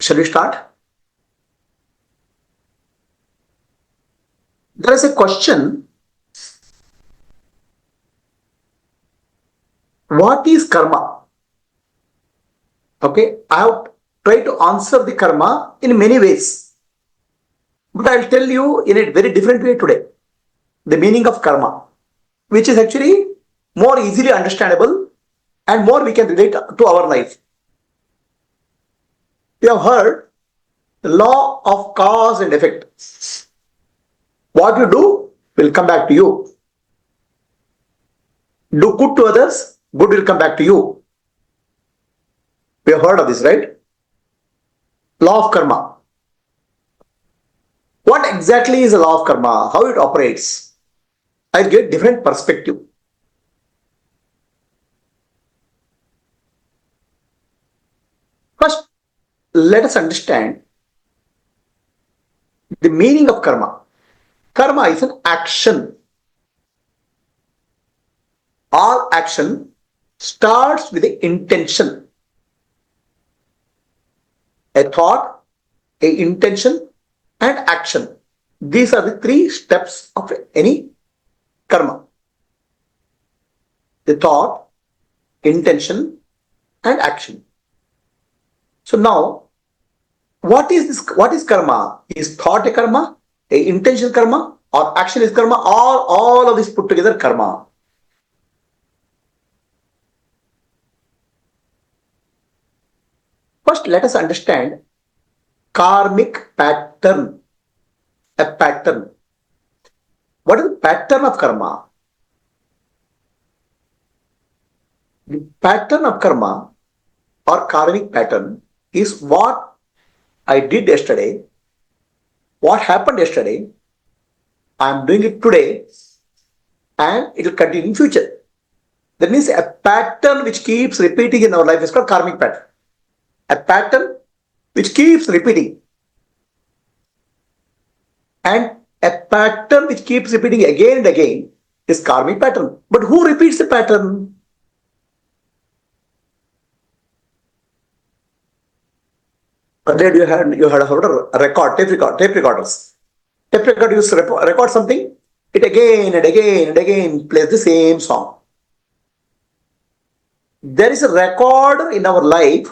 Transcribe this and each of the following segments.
Shall we start? There is a question. What is karma? Okay, I have tried to answer the karma in many ways. But I'll tell you in a very different way today. The meaning of karma, which is actually more easily understandable and more we can relate to our life. We have heard the law of cause and effect. What you do will come back to you. Do good to others, good will come back to you. We have heard of this, right? Law of karma. What exactly is the law of karma? How it operates? I'll give different perspective. First, let us understand the meaning of karma. Karma is an action. All action starts with the intention. A thought, a intention, and action. These are the three steps of any karma. The thought, intention, and action. So now, what is this? What is karma? Is thought a karma, a intention karma, or action is karma, or all of this put together karma? First, let us understand karmic pattern. A pattern. What is the pattern of karma? The pattern of karma or karmic pattern is what I did yesterday, what happened yesterday, I am doing it today, and it will continue in future. That means a pattern which keeps repeating in our life is called karmic pattern. A pattern which keeps repeating. And a pattern which keeps repeating again and again is karmic pattern. But who repeats the pattern? Earlier you had heard a record, tape recorders. Tape recorder used to record something, it again and again and again plays the same song. There is a recorder in our life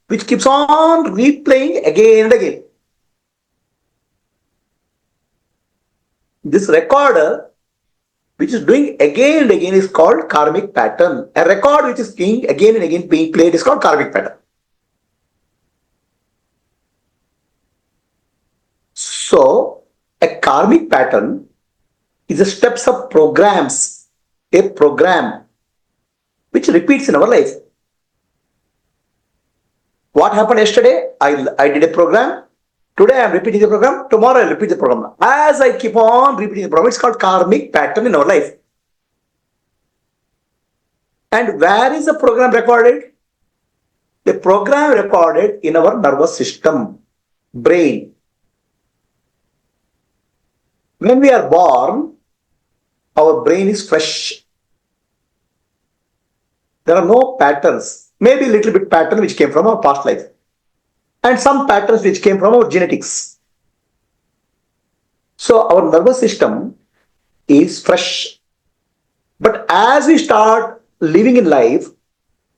which keeps on replaying again and again. This recorder which is doing again and again is called karmic pattern. A record which is being again and again being played is called karmic pattern. So, a karmic pattern is a steps of programs, a program which repeats in our life. What happened yesterday? I did a program. Today I am repeating the program. Tomorrow I repeat the program. As I keep on repeating the program, it's called karmic pattern in our life. And where is the program recorded? The program recorded in our nervous system, brain. When we are born, our brain is fresh. There are no patterns. Maybe a little bit pattern which came from our past life. And some patterns which came from our genetics. So our nervous system is fresh. But as we start living in life,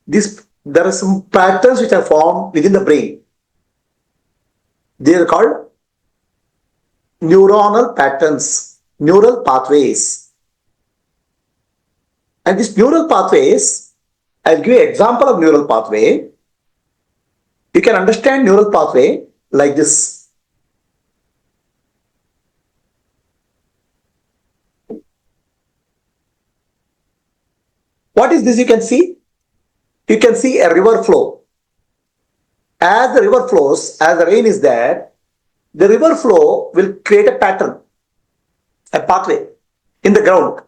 there are some patterns which are formed within the brain. They are called neuronal patterns, neural pathways. And these neural pathways, I'll give you an example of neural pathway. You can understand neural pathway like this. What is this you can see? You can see a river flow. As the river flows, as the rain is there, the river flow will create a pattern, a pathway in the ground.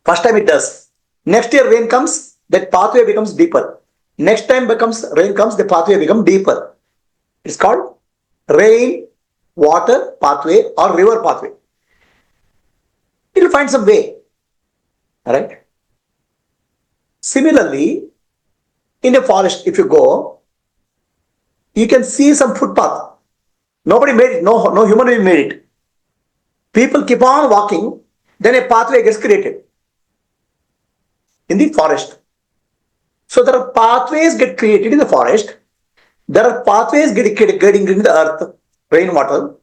First time it does. Next year rain comes, that pathway becomes deeper. Next time rain comes, the pathway becomes deeper. It's called rain, water pathway or river pathway. It will find some way. Alright? Similarly, in a forest, if you go, You can see some footpath. Nobody made it. No human being made it. People keep on walking. Then a pathway gets created in the forest. So there are pathways get created in the forest. There are pathways getting in the earth, rainwater,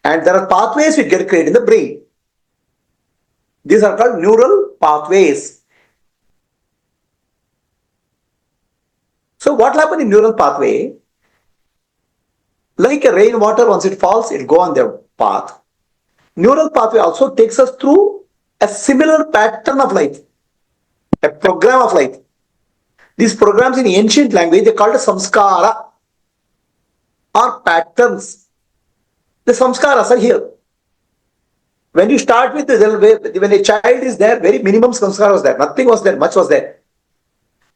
and there are pathways which get created in the brain. These are called neural pathways. So what happens in neural pathway? Like a rainwater, once it falls, it go on their path. Neural pathway also takes us through a similar pattern of life, a program of life. These programs in ancient language, they called samskara or patterns. The samskaras are here. When you start with when a child is there, very minimum samskara was there. Nothing was there, much was there.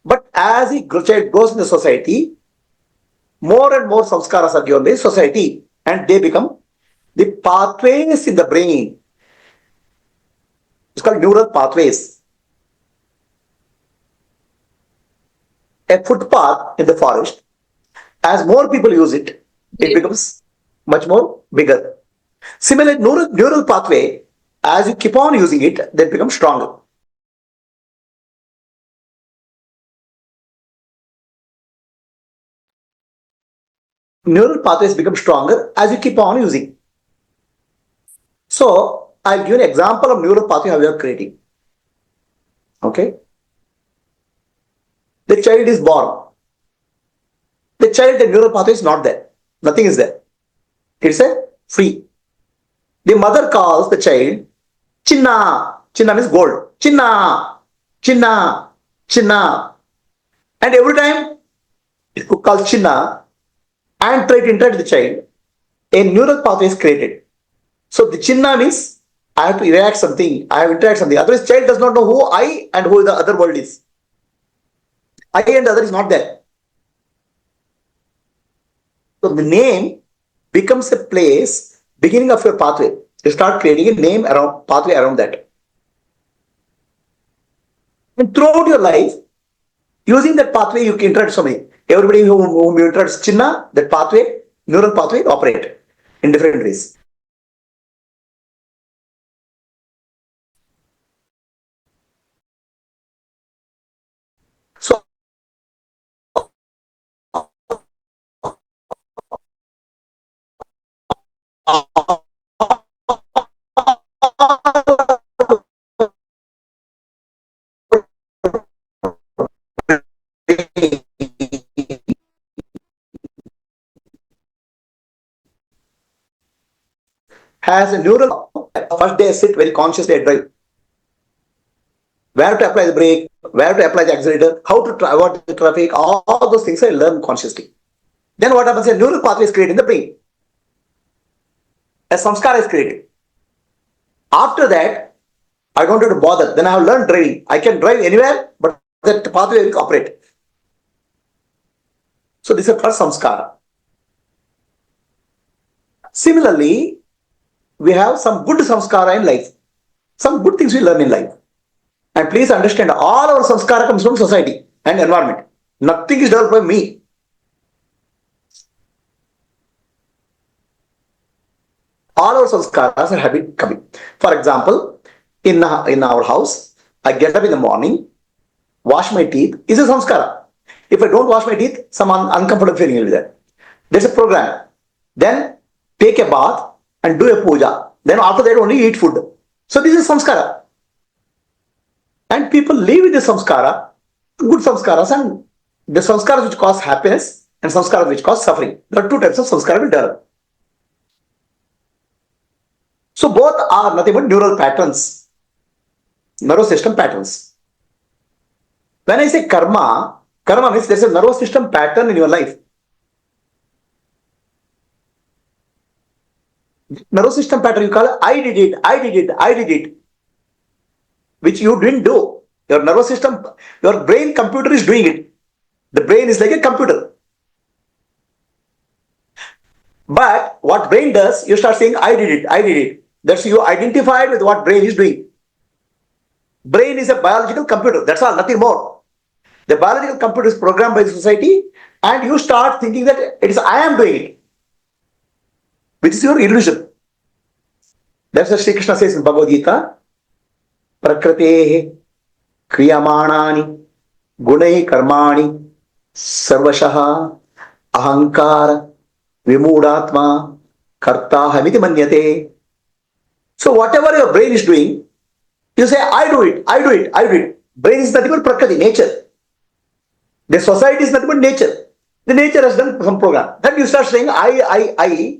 But as the child grows in the society, more and more samskaras are given by society, and they become the pathways in the brain. It's called neural pathways. A footpath in the forest, as more people use it, it becomes much more bigger. Similarly, neural pathway, as you keep on using it, they become stronger. Neural pathways become stronger as you keep on using. So, I'll give you an example of neural pathway how we are creating. Okay? The child is born. The neural pathway is not there. Nothing is there. It's a free. The mother calls the child Chinna. Chinna means gold. Chinna. Chinna. Chinna. And every time it calls Chinna and try to interact with the child, a neural pathway is created. So the Chinna means I have to react something, I have to interact something. Otherwise, child does not know who I and who the other world is. I and the other is not there. So the name becomes a place, beginning of your pathway. You start creating a name around pathway around that. And throughout your life, using that pathway, you can interact so many. Everybody whom you interact Chinna, that pathway, neural pathway, operate in different ways. So has a neural. First day I sit very consciously I drive. Where to apply the brake, where to apply the accelerator, how to avoid the traffic, all those things I learn consciously. Then what happens? A neural pathway is created in the brain. A samskara is created. After that, I don't have to bother. Then I have learned driving. I can drive anywhere, but that pathway will operate. So this is called samskara. Similarly, we have some good samskara in life. Some good things we learn in life. And please understand, all our samskara comes from society and environment. Nothing is developed by me. All our samskaras are habit coming. For example, in our house, I get up in the morning, wash my teeth, is a samskara. If I don't wash my teeth, some uncomfortable feeling will be there. There's a program. Then take a bath and do a puja. Then after that only eat food. So this is samskara. And people live with the samskara, good samskaras, and the samskaras which cause happiness and samskaras which cause suffering. There are two types of samskara we develop. So both are nothing but neural patterns, nervous system patterns. When I say karma, karma means there's a nervous system pattern in your life. Nervous system pattern you call it, I did it, which you didn't do. Your nervous system, your brain computer is doing it. The brain is like a computer. But what brain does, you start saying, I did it. That's you identified with what brain is doing. Brain is a biological computer. That's all, nothing more. The biological computer is programmed by the society, and you start thinking that it is I am doing it, which is your illusion. That's what Sri Krishna says in Bhagavad Gita. Prakritehe kriyamanani gunai karmani sarvashaha ahankara vimudatma kartahamiti manyate. So whatever your brain is doing, you say, I do it, I do it, I do it. Brain is nothing but prakriti, nature. The society is nothing but nature. The nature has done some program. Then you start saying, I.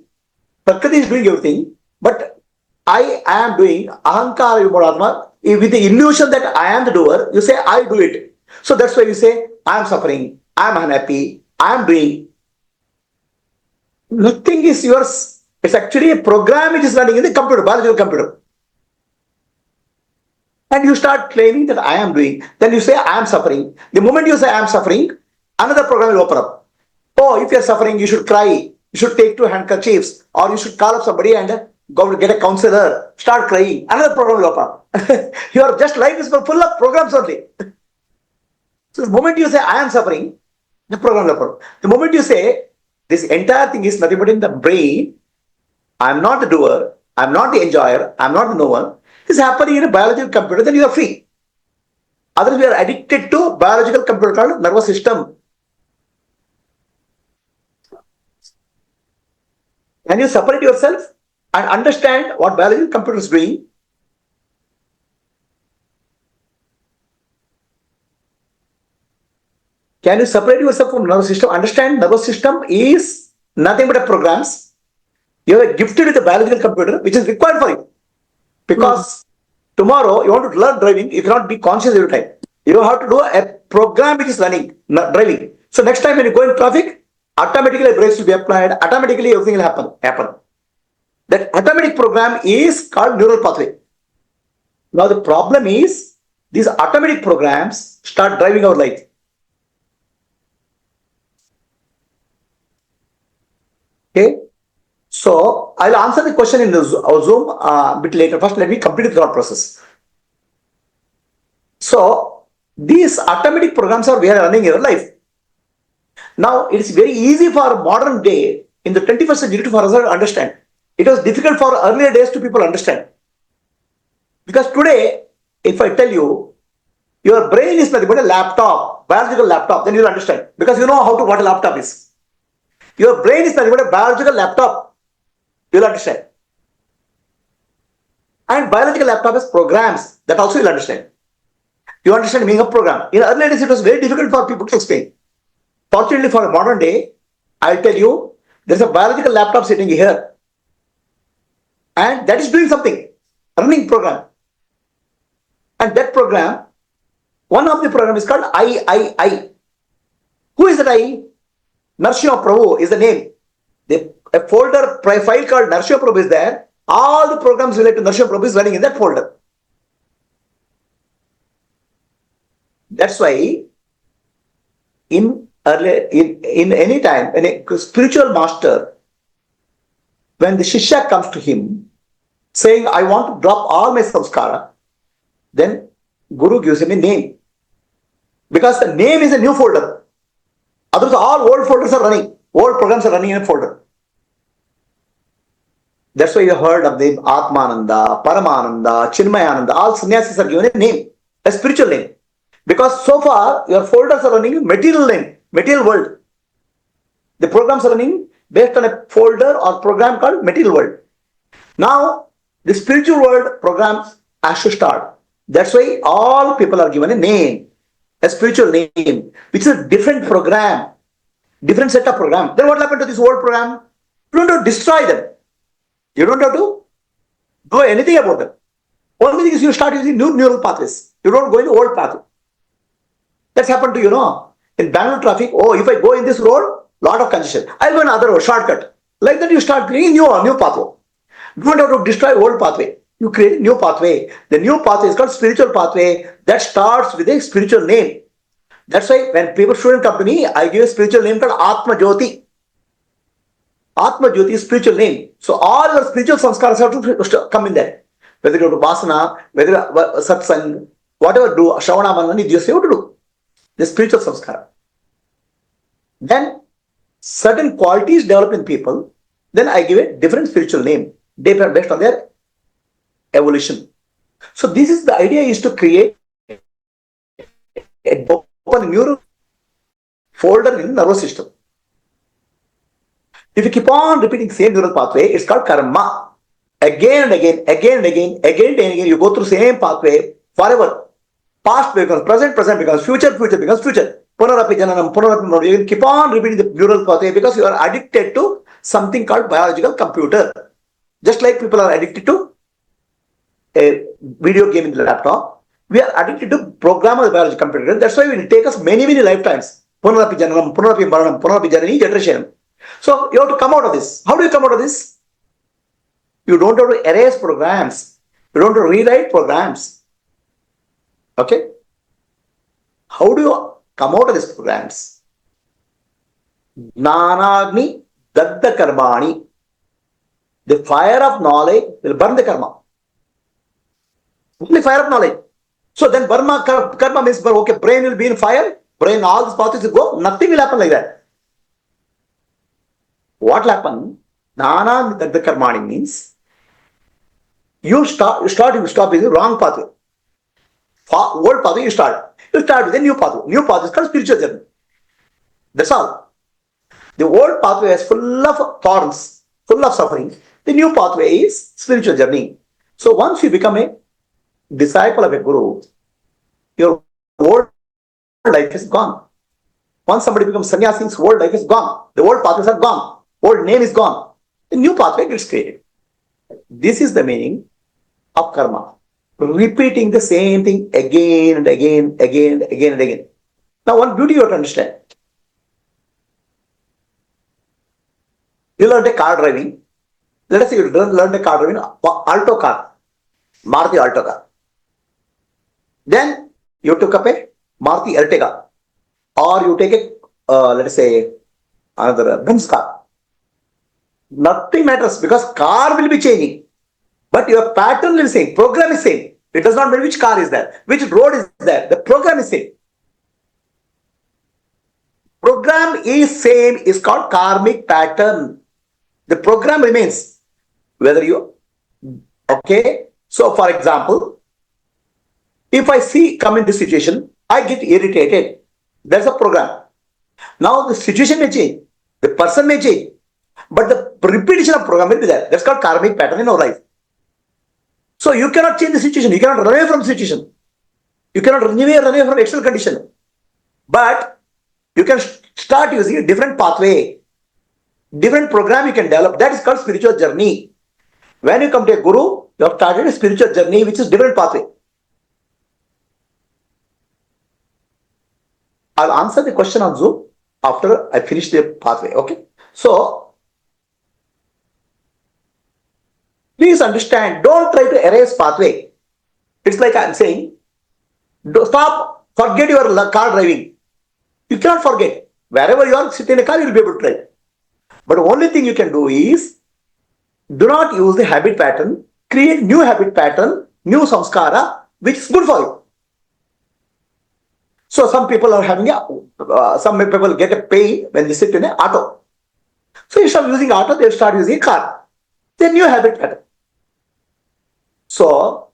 Prakriti is doing everything, but I am doing ahankara vimudatma. With the illusion that I am the doer, you say, I do it. So that's why you say, I am suffering, I am unhappy, I am doing. Nothing is yours. It's actually a program which is running in the computer, biological computer. And you start claiming that I am doing. Then you say, I am suffering. The moment you say, I am suffering, another program will open up. Oh, if you are suffering, you should cry. You should take two handkerchiefs. Or you should call up somebody and go to get a counselor. Start crying. Another program will open up. Your just life is full of programs only. So the moment you say, I am suffering, the program will open up. The moment you say, this entire thing is nothing but in the brain, I am not the doer, I am not the enjoyer, I am not the knower. This is happening in a biological computer, then you are free. Otherwise, we are addicted to biological computer called nervous system. Can you separate yourself and understand what biological computer is doing? Can you separate yourself from nervous system? Understand nervous system is nothing but a programs. You are gifted with a biological computer which is required for you. Because tomorrow you want to learn driving, you cannot be conscious every time. You have to do a program which is running, driving. So next time when you go in traffic, automatically brakes will be applied, automatically everything will happen. That automatic program is called neural pathway. Now the problem is, these automatic programs start driving our life. Okay? So, I'll answer the question in the Zoom a bit later. First, let me complete the thought process. So, these automatic programs are running in your life. Now, it's very easy for modern day, in the 21st century, for us to understand. It was difficult for earlier days to people understand. Because today, if I tell you, your brain is nothing but a laptop, biological laptop, then you'll understand. Because you know what a laptop is. Your brain is nothing but a biological laptop. You'll understand. And biological laptop has programs, that also you'll understand. You understand the meaning of program. In earlier days, it was very difficult for people to explain. Fortunately, for a modern day, I'll tell you, there's a biological laptop sitting here. And that is doing something, running program. And that program, one of the program is called I. Who is that I? Narsimha Prabhu is the name. A folder file called Narsimha Prabhu is there. All the programs related to Narsimha Prabhu is running in that folder. That's why in any time, when a spiritual master, when the Shishya comes to him saying, I want to drop all my samskara, then Guru gives him a name. Because the name is a new folder. Otherwise, all old folders are running. Old programs are running in a folder. That's why you heard of them Atmananda, Paramananda, Chinmayananda. All sannyasis are given a name, a spiritual name. Because so far, your folders are running in material name, material world. The programs are running based on a folder or program called material world. Now, the spiritual world programs has to start. That's why all people are given a name, a spiritual name, which is a different program, different set of program. Then what happened to this old program? You don't have to destroy them. You don't have to do anything about them. Only thing is you start using new neural pathways. You don't go in the old pathway. That's happened to, in Bangalore traffic. Oh, if I go in this road, lot of congestion. I'll go in another road, shortcut. Like that you start creating new pathway. You don't have to destroy old pathway. You create a new pathway. The new pathway is called spiritual pathway that starts with a spiritual name. That's why when people student come to me, I give a spiritual name called Atma Jyoti. Atma Jyoti is spiritual name. So all your spiritual samskaras have to come in there. Whether you do Vasana, whether satsang, whatever do, Shravana Manani, you have to do. the spiritual samskara. Then certain qualities develop in people, then I give a different spiritual name based on their evolution. So this is the idea, is to create a open neural folder in nervous system. If you keep on repeating the same neural pathway, it's called karma. Again and again, again and again, again and again, you go through same pathway forever. Past becomes present, present becomes future, future becomes future. Punarapi jananam, punarapi jananam. You keep on repeating the neural pathway because you are addicted to something called biological computer. Just like people are addicted to a video game in the laptop, we are addicted to program of the biological computer. That's why it will take us many, many lifetimes. Punarapi jananam, punarapi maranam, punarapi janani, generation. So you have to come out of this. How do you come out of this? You don't have to erase programs. You don't have to rewrite programs. Okay? How do you come out of these programs? Nanagni Dagda Karmani. The fire of knowledge will burn the karma. Only fire of knowledge. So then karma means, okay, brain will be in fire, brain, all these pathways will go, nothing will happen like that. What will happen? Nana Dagda Karmani means you stop with the wrong pathway. Old pathway you start. You start with a new pathway. New pathway is called spiritual journey. That's all. The old pathway is full of thorns, full of suffering. The new pathway is spiritual journey. So once you become a disciple of a guru, your old life is gone. Once somebody becomes sannyasi, his old life is gone. The old pathways are gone. Old name is gone. The new pathway gets created. This is the meaning of karma. Repeating the same thing again and again, again, again and again. Now one beauty you have to understand. You learned a car driving. Let us say you learned a car driving, Alto car, Maruti Alto car. Then you took up a Maruti Ertiga, or you take a, let us say, another Benz car. Nothing matters because car will be changing. But your pattern is same, program is same. It does not matter which car is there, which road is there, the program is same. Program is same, is called karmic pattern. The program remains. Whether you, okay. So for example, if I come in this situation, I get irritated. There's a program. Now the situation may change, the person may change, but the repetition of program will be there. That's called karmic pattern in our life. So you cannot change the situation. You cannot run away from the situation. You cannot run away from external condition. But you can start using a different pathway, different program you can develop. That is called spiritual journey. When you come to a guru, you have started a spiritual journey, which is different pathway. I'll answer the question on Zoom after I finish the pathway. Okay. So please understand, don't try to erase pathway. It's like I'm saying, forget your car driving. You cannot forget. Wherever you are, sit in a car, you will be able to drive. But the only thing you can do is, do not use the habit pattern, create new habit pattern, new samskara, which is good for you. So some people are having some people get a pain when they sit in an auto. So instead of using auto, they start using a car. Then new habit pattern. So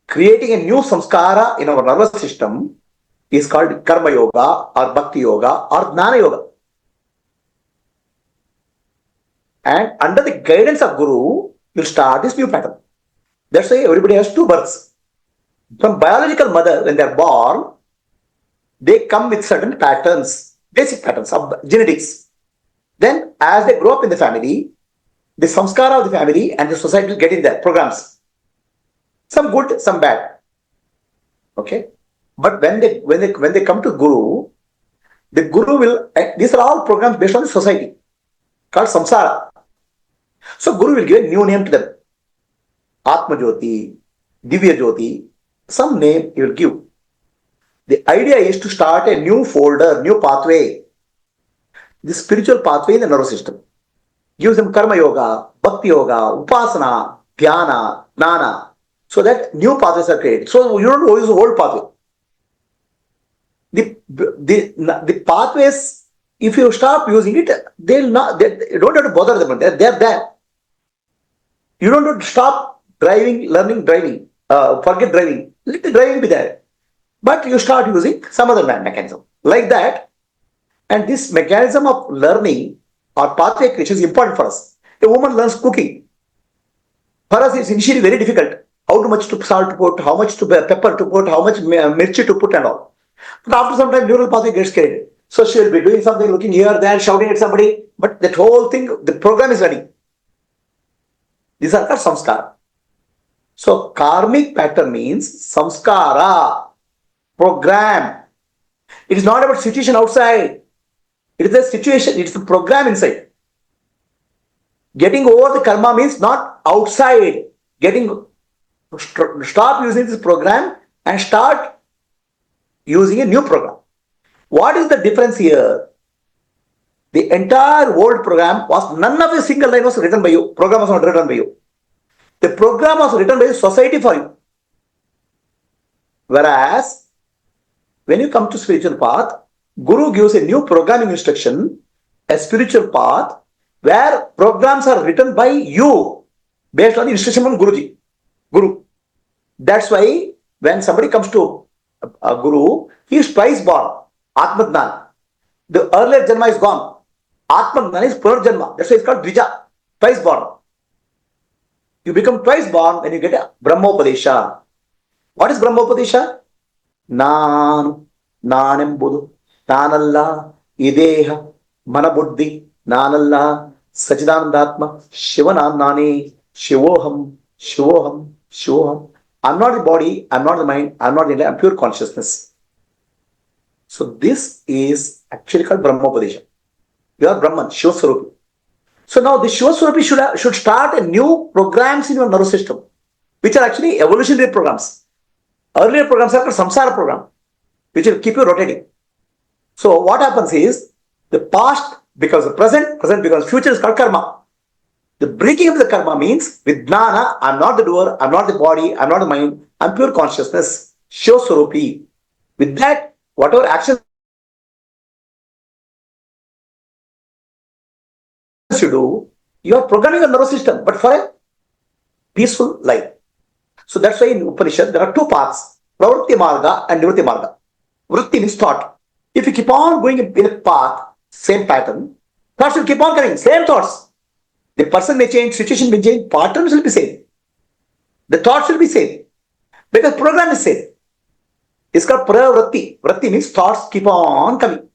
creating a new samskara in our nervous system is called karma yoga or bhakti yoga or jnana yoga. And under the guidance of guru, you'll start this new pattern. That's why everybody has two births. From biological mother, when they're born, they come with certain patterns, basic patterns of genetics. Then as they grow up in the family, the samskara of the family and the society will get in their programs. Some good, some bad. Okay. But when they come to guru, the guru will, these are all programs based on the society called samsara. So guru will give a new name to them. Atma Jyoti, Divya Jyoti, some name he will give. The idea is to start a new folder, new pathway. The spiritual pathway in the nervous system. Gives them karma yoga, bhakti yoga, upasana, dhyana, jnana. So that new pathways are created. So you don't use the old pathway. the pathways, if you stop using it, you don't have to bother them. They're there. You don't have to stop driving, learning driving, forget driving. Let the driving be there. But you start using some other mechanism. Like that, and this mechanism of learning or pathway creation is important for us. A woman learns cooking. For us, it's initially very difficult. How much to salt to put, how much to pepper to put, how much mirchi to put and all. But after some time, neural pathway gets carried. So she will be doing something, looking here, there, shouting at somebody. But that whole thing, the program is running. These are called samskara. So karmic pattern means samskara, program. It is not about situation outside. It is a situation, it is the program inside. Getting over the karma means not outside. Stop using this program and start using a new program. What is the difference here? The entire old program was, none of a single line was written by you. Program was not written by you. The program was written by the society for you. Whereas, when you come to spiritual path, Guru gives a new programming instruction, a spiritual path, where programs are written by you based on the instruction from Guruji. Guru. That's why when somebody comes to a Guru, he is twice born. Atma Jnana. The earlier Janma is gone. Atma Jnana is Purjanma. That's why it's called Dvija. Twice born. You become twice born when you get a Brahmopadesha. What is Brahmopadesha? Nanembudu, Nanalla, Ideha, Manabuddhi, Nanalla, Sachidanandatma, Shivanandani, Shivoham, Shivoham, Shivoham. I'm not the body, I'm not the mind, I'm not the I'm pure consciousness. So this is actually called Brahmopadesha. You are Brahman, Shiva Swarupi. So now the Shiva Swarupi should start a new programs in your nervous system, which are actually evolutionary programs. Earlier programs are called samsara program, which will keep you rotating. So what happens is, the past becomes the present, present becomes future, is called karma. The breaking of the karma means, with jnana, I'm not the doer, I'm not the body, I'm not the mind, I'm pure consciousness, Shiva Swarupi. With that, whatever actions you do, you are programming your nervous system, but for a peaceful life. So that's why in Upanishad there are two paths, Pravritti Marga and Nivritti Marga. Vritti means thought. If you keep on going in a path, same pattern, thoughts will keep on coming, same thoughts. The person may change, situation may change, patterns will be same. The thoughts will be same. Because program is same. It's called Pravritti. Vritti means thoughts keep on coming.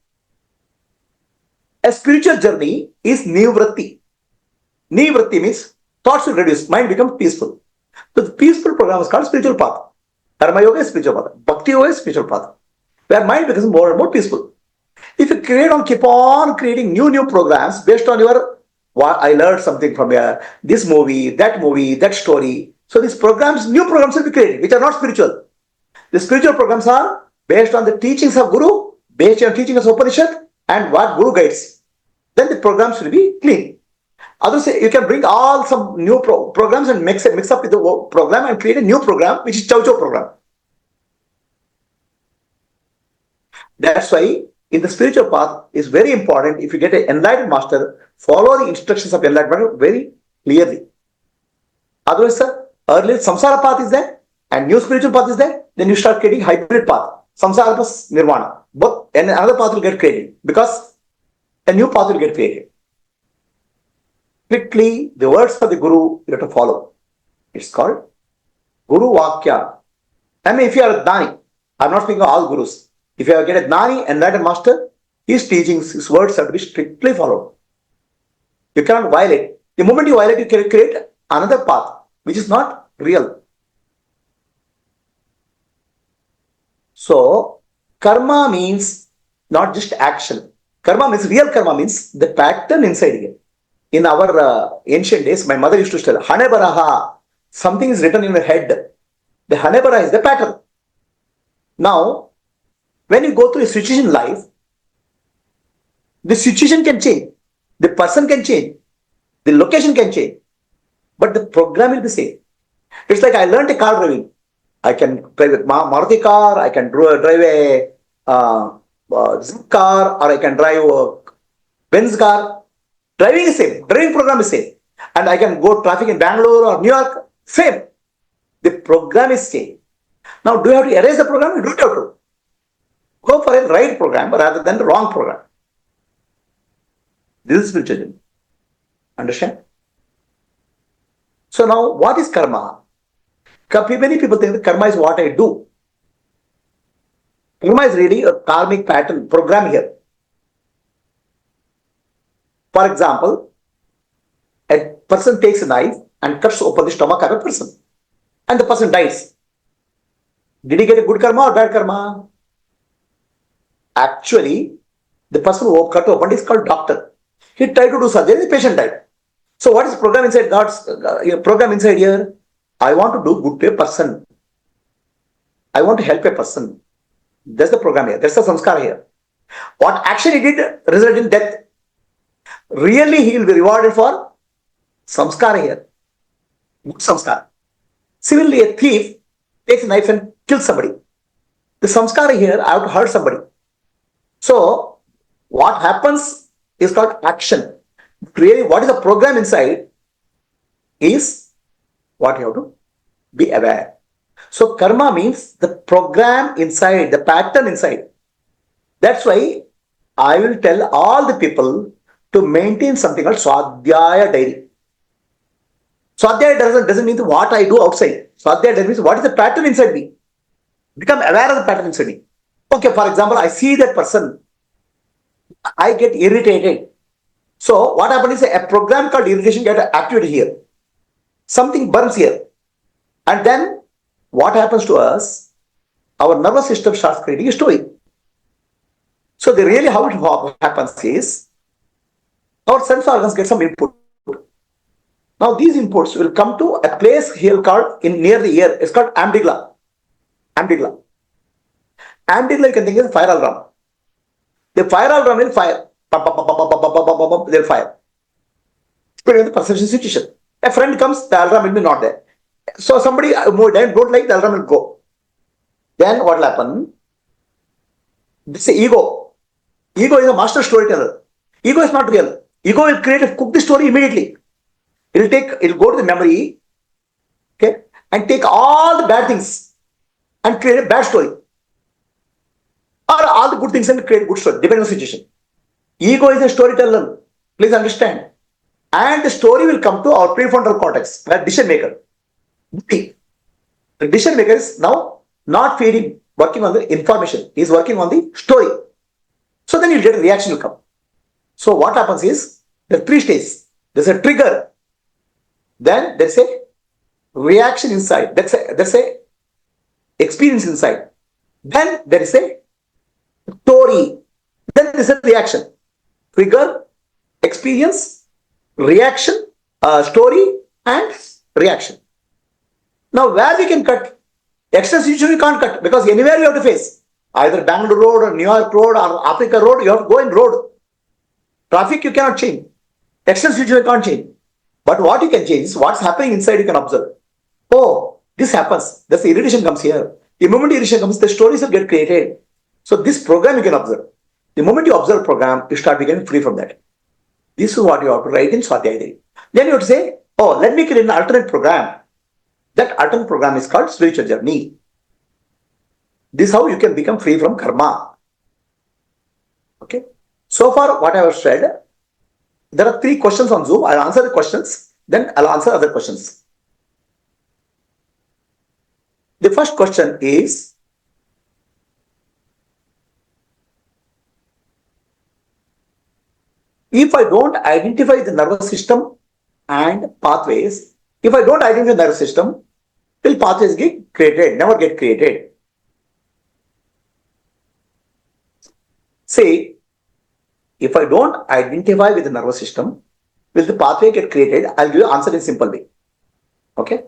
A spiritual journey is Nivritti. Nivritti means thoughts will reduce, mind becomes peaceful. So the peaceful program is called spiritual path. Karma yoga is spiritual path. Bhakti yoga is spiritual path. Where mind becomes more and more peaceful. If you keep on creating new programs based on your, I learned something from this movie, that story. So these programs, new programs will be created, which are not spiritual. The spiritual programs are based on the teachings of Guru, based on teachings of Upanishad, and what Guru guides. Then the programs will be clean. Others say you can bring all some new programs and mix up with the program and create a new program, which is Chow Chow program. That's why in the spiritual path is very important. If you get an enlightened master, follow the instructions of enlightenment very clearly. Otherwise, sir, earlier samsara path is there and new spiritual path is there. Then you start creating hybrid path. Samsara plus nirvana. Both and another path will get created because a new path will get created. Strictly, the words of the Guru you have to follow. It's called Guru Vakya. I mean, if you are a Dani, I'm not speaking of all Gurus. If you get a Dani, enlightened master, his teachings, his words have to be strictly followed. You cannot violate. The moment you violate, you can create another path, which is not real. So, karma means not just action. Karma means, real karma means the pattern inside here. In our ancient days, my mother used to tell, Hanebaraha, something is written in your head. The Hanebara is the pattern. Now, when you go through a situation in life, the situation can change, the person can change, the location can change, but the program will be same. It's like I learned a car driving. I can drive a Maruti car, I can drive a Zip car, or I can drive a Benz car. Driving is same. Driving program is same. And I can go traffic in Bangalore or New York. Same. The program is same. Now, do you have to erase the program? You don't have to. Go for a right program rather than the wrong program. This is spiritual. Understand? So now, what is karma? Many people think that karma is what I do. Karma is really a karmic pattern program here. For example, a person takes a knife and cuts open the stomach of a person, and the person dies. Did he get a good karma or bad karma? Actually, the person who cut open is called doctor. He tried to do surgery, the patient died. So what is the program inside God's program inside here? I want to do good to a person. I want to help a person. That's the program here. That's the samskara here. What action he did resulted in death. Really, he will be rewarded for samskara here. Good samskara. Similarly, a thief takes a knife and kills somebody. The samskara here, I have to hurt somebody. So, what happens is called action. Really, what is the program inside is what you have to be aware. So, karma means the program inside, the pattern inside. That's why I will tell all the people to maintain something called Swadhyaya diary. Swadhyaya doesn't mean what I do outside. Swadhyaya means what is the pattern inside me. Become aware of the pattern inside me. Okay, for example, I see that person. I get irritated. So what happens is a program called irritation gets activated here. Something burns here. And then what happens to us? Our nervous system starts creating a story. So really how it happens is our sense organs get some input. Now these inputs will come to a place here called near the ear. It's called amygdala. Amygdala. Amygdala you can think is a fire alarm. The fire alarm will fire. They'll fire. Depending on the perception situation. A friend comes, the alarm will be not there. So somebody don't like, the alarm will go. Then what will happen? This is ego. Ego is a master storyteller. Ego is not real. Ego will cook the story immediately. It'll go to the memory, okay, and take all the bad things and create a bad story. Or all the good things and create a good story, depending on the situation. Ego is a storyteller. Please understand. And the story will come to our prefrontal cortex, the decision maker. The decision maker is now not working on the information. He is working on the story. So then you'll get a reaction will come. So what happens is, there are three stages. There's a trigger. Then there's a reaction inside. There's a experience inside. Then there is a story. Then there is a reaction. Trigger, experience, reaction, story, and reaction. Now, where we can cut? External situation we can't cut because anywhere you have to face. Either Bangalore road or New York road or Africa road, you have to go in road. Traffic you cannot change. External situation you can't change. But what you can change is what's happening inside you can observe. Oh, this happens. That's the irritation comes here. The moment irritation comes, the stories will get created. So this program you can observe. The moment you observe program, you start becoming free from that. This is what you have to write in Swadhyaya. Then you have to say, oh, let me create an alternate program. That alternate program is called spiritual journey. This is how you can become free from karma. Okay. So far, what I have said, there are 3 questions on Zoom. I'll answer the questions, then I'll answer other questions. The first question is, if I don't identify the nervous system and pathways, if I don't identify the nervous system, will pathways get created, never get created? Say, if I don't identify with the nervous system, will the pathway get created? I'll give you answer in simple way. Okay.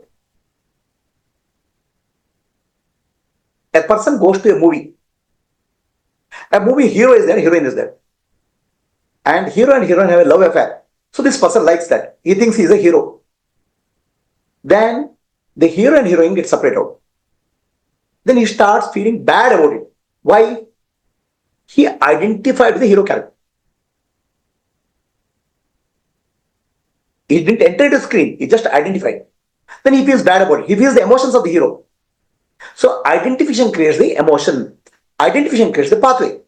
A person goes to a movie. A movie hero is there, heroine is there. And hero and heroine have a love affair. So this person likes that. He thinks he's a hero. Then the hero and heroine get separated out. Then he starts feeling bad about it. Why? He identified with the hero character. He didn't enter into the screen, he just identified. Then he feels bad about it. He feels the emotions of the hero. So identification creates the emotion. Identification creates the pathway.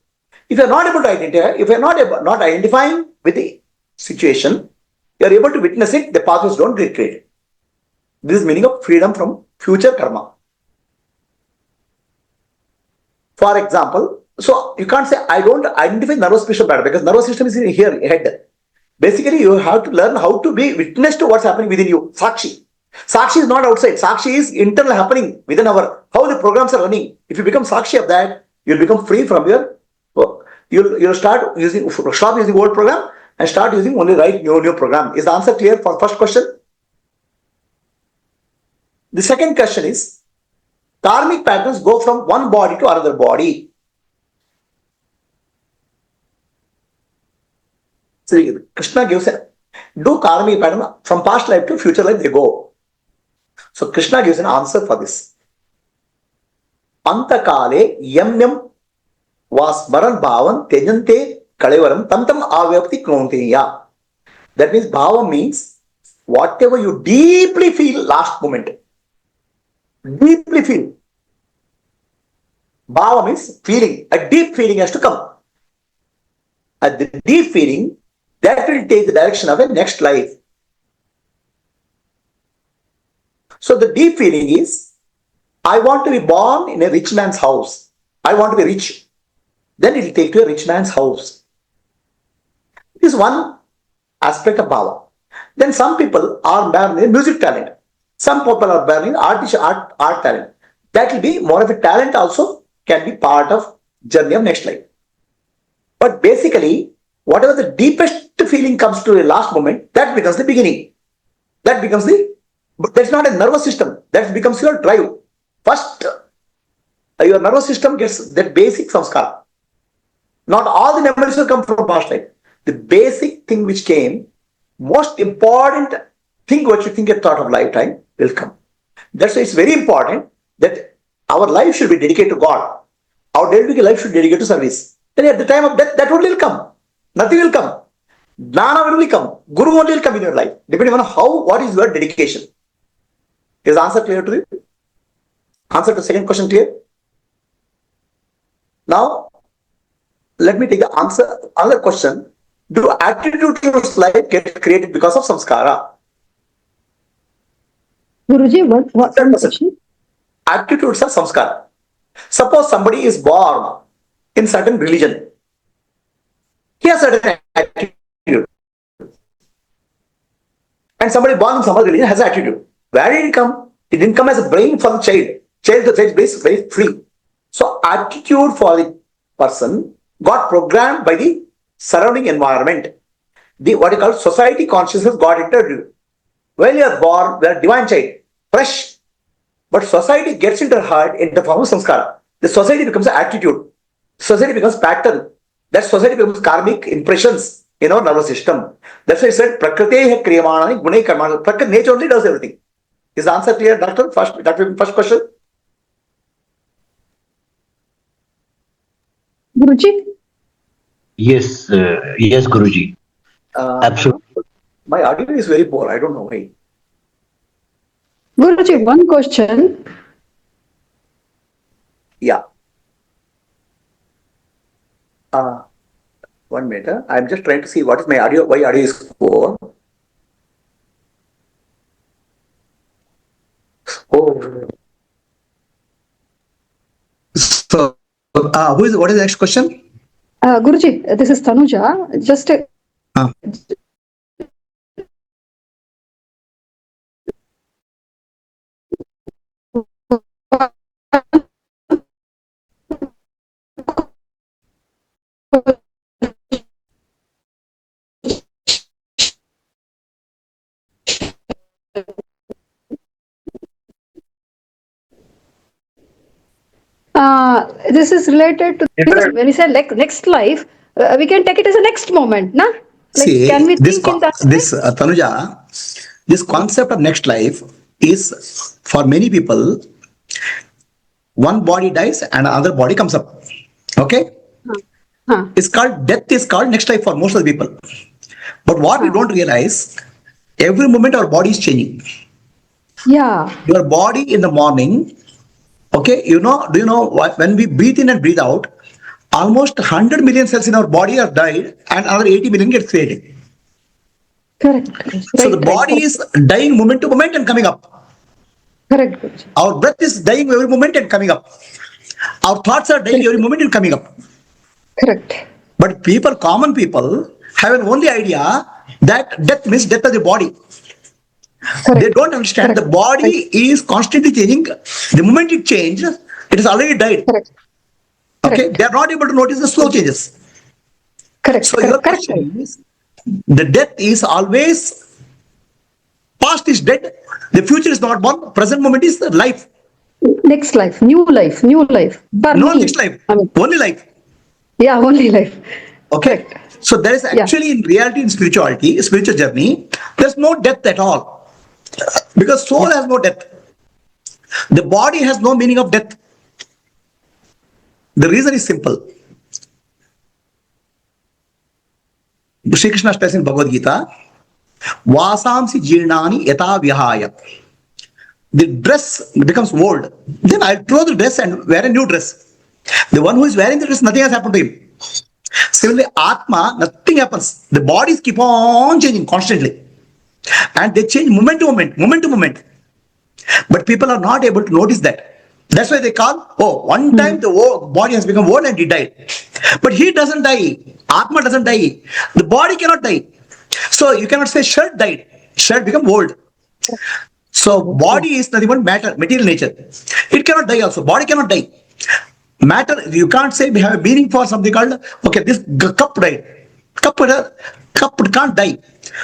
If you are not able to identify, if you are not identifying with the situation, you are able to witness it, the pathways don't get created. This is meaning of freedom from future karma. For example, so you can't say I don't identify nervous system better because nervous system is in here, head. Basically, you have to learn how to be witness to what's happening within you. Sakshi. Sakshi is not outside. Sakshi is internal happening within our, how the programs are running. If you become Sakshi of that, you'll become free from your, you'll stop using old program and start using only new program. Is the answer clear for first question? The second question is, karmic patterns go from one body to another body. So Krishna gives a, do karmic pattern from past life to future life they go. So Krishna gives an answer for this. Antakale yam vasmaran bhavan tejante kalevaram tantam avyapti knonteya. That means bhava means whatever you deeply feel last moment. Deeply feel. Bhava means feeling. A deep feeling has to come. And the deep feeling, that will take the direction of a next life. So the deep feeling is, I want to be born in a rich man's house. I want to be rich. Then it will take to a rich man's house. This is one aspect of bhava. Then some people are born in music talent. Some people are born in art talent. That will be more of a talent also, can be part of journey of next life. But basically, whatever the deepest feeling comes to a last moment, that becomes the beginning. That becomes the, but that's not a nervous system. That becomes your drive. First, your nervous system gets that basic samskara. Not all the memories will come from past life. The basic thing which came, most important thing what you think a thought of lifetime will come. That's why it's very important that our life should be dedicated to God. Our daily life should be dedicated to service. Then at the time of death, that only will come. Nothing will come. Jnana will only come. Guru only will come in your life. Depending on how, what is your dedication. Is the answer clear to you? Answer to second question clear? Now, let me take the answer. Another question. Do attitude towards life get created because of samskara? Guruji, what question? Attitudes are samskara. Suppose somebody is born in certain religion. He has certain attitude. And somebody born in some other religion has attitude. Where did it come? It didn't come as a brain for the child. The child is very free. So attitude for the person got programmed by the surrounding environment. The what you call society consciousness got introduced. When you are born, we are divine child, fresh. But society gets into heart in the form of samskara. The society becomes an attitude. Society becomes pattern. That society becomes karmic impressions in our nervous system. That's why I said prakriteha kriyamani gunai karmani. Nature only does everything. Is the answer clear, doctor? First question. Guruji? Yes, yes, Guruji. Absolutely. My audio is very poor. I don't know why. Guruji, one question. Yeah. 1 minute. I'm just trying to see what is my audio, why audio is poor. Oh. So, what is the next question? Guruji, this is Tanuja. Just this is related to when we say next life, we can take it as a next moment, na? Like, see, can we this think in that Tanuja, this concept of next life is for many people. One body dies and another body comes up. Okay. It's called death is called next life for most of the people. But what we don't realize, every moment our body is changing. Yeah. Your body in the morning, okay, do you know what, when we breathe in and breathe out, almost 100 million cells in our body are died and another 80 million gets created. Correct. So the body is dying moment to moment and coming up. Correct. Our breath is dying every moment and coming up. Our thoughts are dying every moment and coming up. Correct. But people, common people, have an only idea that death means death of the body. Correct. They don't understand the body is constantly changing. The moment it changes, it has already died. Correct. Okay, they are not able to notice the slow changes. Correct. So your question is, the death is always, past is dead, the future is not born, present moment is the life. Next life, new life, new life. No next life, only life. Yeah, only life. Okay. Correct. So there is actually in reality, in spirituality, spiritual journey, there's no death at all. Because soul has no death. The body has no meaning of death. The reason is simple. Shri Krishna says in Bhagavad Gita, Vasamsi jirnani yata vihaya. The dress becomes old. Then I'll throw the dress and wear a new dress. The one who is wearing the dress, nothing has happened to him. Similarly, Atma, nothing happens. The bodies keep on changing constantly. And they change moment to moment, moment to moment. But people are not able to notice that. That's why they call, one time the body has become old and he died. But he doesn't die. Atma doesn't die. The body cannot die. So you cannot say shirt died. Shirt become old. So body is nothing but matter, material nature. It cannot die also. Body cannot die. Matter, you can't say we have a meaning for something called, okay, this cup died. Cup can't die.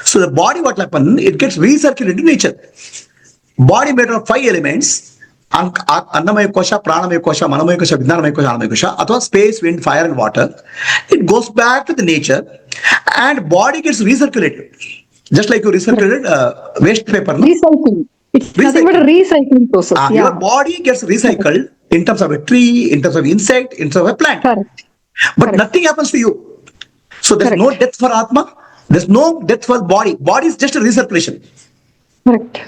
So the body, what happens, it gets recirculated into nature. Body made of 5 elements, Annamaya Kosha, Pranamaya Kosha, Manamaya Kosha, Vijnanamaya Kosha, Anamaya Kosha, Atma, space, wind, fire and water. It goes back to the nature and body gets recirculated. Just like you recirculated waste paper. No? Recycling. It's nothing but a recycling process. Your body gets recycled in terms of a tree, in terms of insect, in terms of a plant. Correct. But nothing happens to you. So there's no death for Atma. There's no death for body. Body is just a recirculation. Correct.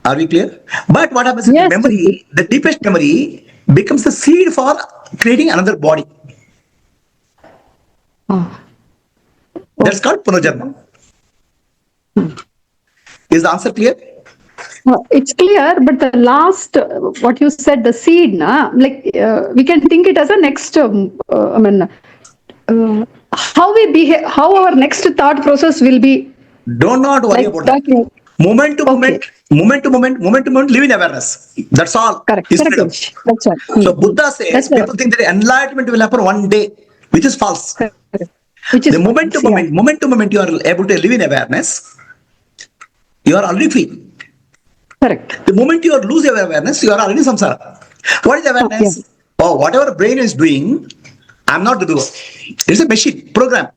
Are we clear? But what happens is the memory, the deepest memory becomes the seed for creating another body. That's called Punajanma. Is the answer clear? It's clear, but the last, what you said, the seed, we can think it as a next, how we behave, how our next thought process will be. Do not worry about that. Moment to moment, live in awareness. That's all. Correct. That's right. So Buddha says, people think that enlightenment will happen one day, which is false. The moment to moment you are able to live in awareness, you are already free. Correct. The moment you lose your awareness, you are already samsara. What is awareness? Whatever brain is doing, I'm not the doer. It's a machine, program.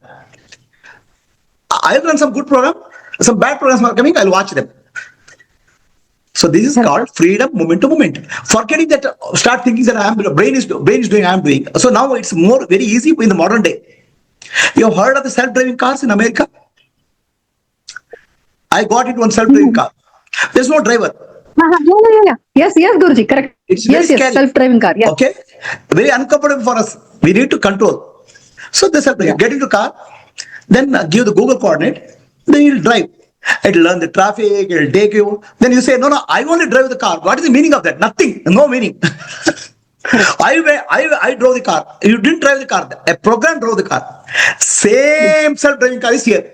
I'll run some good program, some bad programs are coming, I'll watch them. So this is called freedom, moment to moment. Forgetting that, start thinking that brain is doing, I'm doing. So now it's very easy in the modern day. You have heard of the self-driving cars in America? I got it one self-driving car. There's no driver. Yes, Guruji, correct. It's very scary. Self-driving car. Yeah. Okay, very uncomfortable for us. We need to control. So they said, get into the car, then give the Google coordinate, then you'll drive. It'll learn the traffic, it'll take you. Then you say, no, I only drive the car. What is the meaning of that? Nothing, no meaning. I drove the car. You didn't drive the car. A program drove the car. Same self-driving car is here.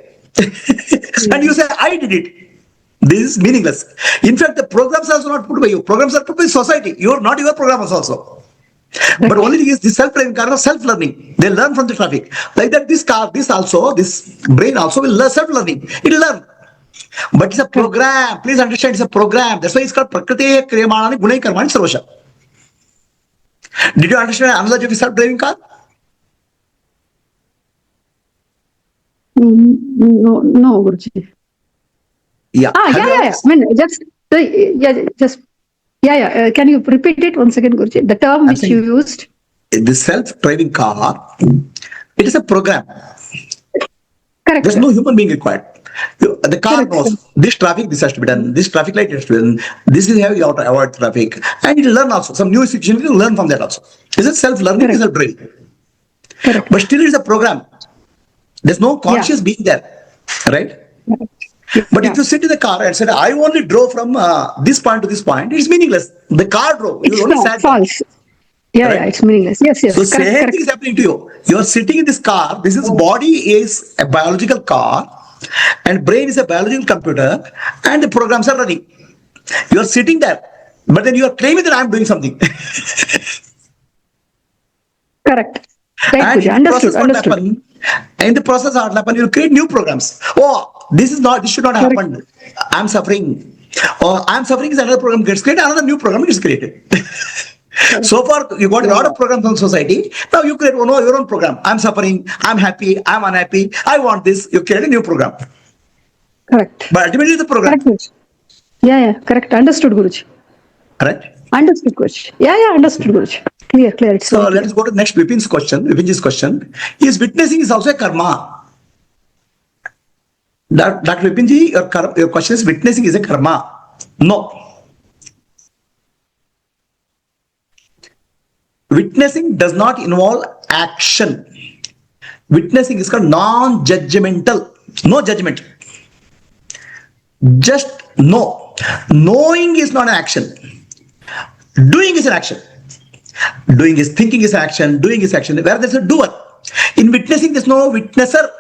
And you say, I did it. This is meaningless. In fact, the programs are also not put by you. Programs are put by society. You are not your programmers also. But only thing is the self-driving car is self-learning. They learn from the traffic. Like that, this brain also will learn self-learning. It will learn. But it's a program. Please understand, it's a program. That's why it's called Prakriti Kriyamanani Gunai Karmani Sarvasha. Did you understand the analogy of a self-driving car? No, Guruji. Yeah. Can you repeat it once again, Guruji? The term which you used. the self-driving car, it is a program. Correct, There's sir. no human being required. The car Correct, knows sir. this traffic, this has to be done, this traffic light has to be done, this is how you have to avoid traffic, and it will learn also. Some new situation will learn from that also. Is it self-learning? Is Correct. self-driving? Correct. But still it's a program. There's no Yeah. conscious being there, right? Yeah. But if you sit in the car and said, I only drove from this point to this point, it's meaningless. The car drove. You It's only not sat there, false. Yeah, right? yeah, it's meaningless. Yes, yes. So Correct, same thing correct. is happening to you. You are sitting in this car. This is body is a biological car, and brain is a biological computer, and the programs are running. You are sitting there, but then you are claiming that I am doing something. Correct. Right, And Puja. in the process, Understood, what will understood. happen? In the process, what will happen? You will create new programs. Oh, this is not. This should not Correct. happen. I am suffering. Or I am suffering is another program gets created. Another new program is created. So far, you got a lot of programs from society. Now you create your own program. I'm suffering. I'm happy. I'm unhappy. I want this. You create a new program. Correct. But ultimately, it's a program. Correct, Guruji. Yeah, yeah. Correct. Understood, Guruji. Right? Understood, Guruji. Yeah, yeah. Understood, Guruji. Clear, clear. It's So very let us clear. go to the next Vipin's question. Vipin's question is witnessing is also a karma. Dr. Vipinji, your question is witnessing is a karma. No. Witnessing does not involve action. Witnessing is called non-judgmental. No judgment. Just know. Knowing is not an action. Doing is an action. Doing is thinking is action. Doing is action. Where there's a doer. In witnessing, there's no witnesser.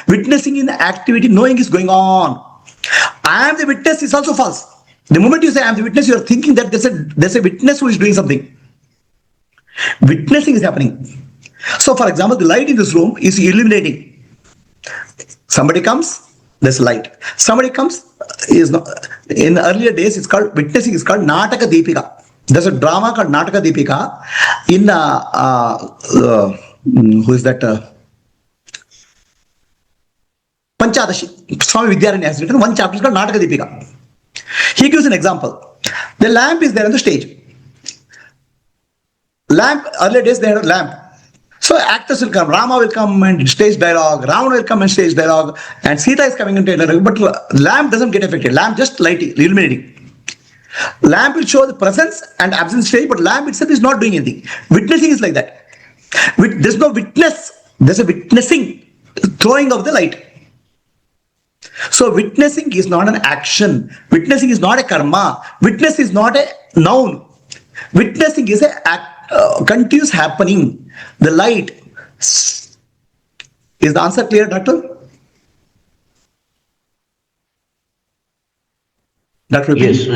Witnessing in activity, knowing is going on. I am the witness is also false. The moment you say I am the witness, you are thinking that there's a witness who is doing something. Witnessing is happening. So, for example, the light in this room is illuminating. Somebody comes, there's light. Somebody comes, is not. In earlier days, it's called witnessing. Is called Nataka Deepika. There's a drama called Nataka Deepika. In who is that? Panchadashi. Swami Vidyaranya has written one chapter called Nataka Deepika. He gives an example. The lamp is there on the stage. Lamp, earlier days they had a lamp. So actors will come, Rama will come and stage dialogue, Ravana will come and stage dialogue, and Sita is coming into dialogue, but lamp doesn't get affected. Lamp just lighting, illuminating. Lamp will show the presence and absence stage, but lamp itself is not doing anything. Witnessing is like that. There's no witness, there's a witnessing, throwing of the light. So witnessing is not an action. Witnessing is not a karma. Witness is not a noun. Witnessing is a continuous happening. The light. Is the answer clear, doctor? Dr. Yes,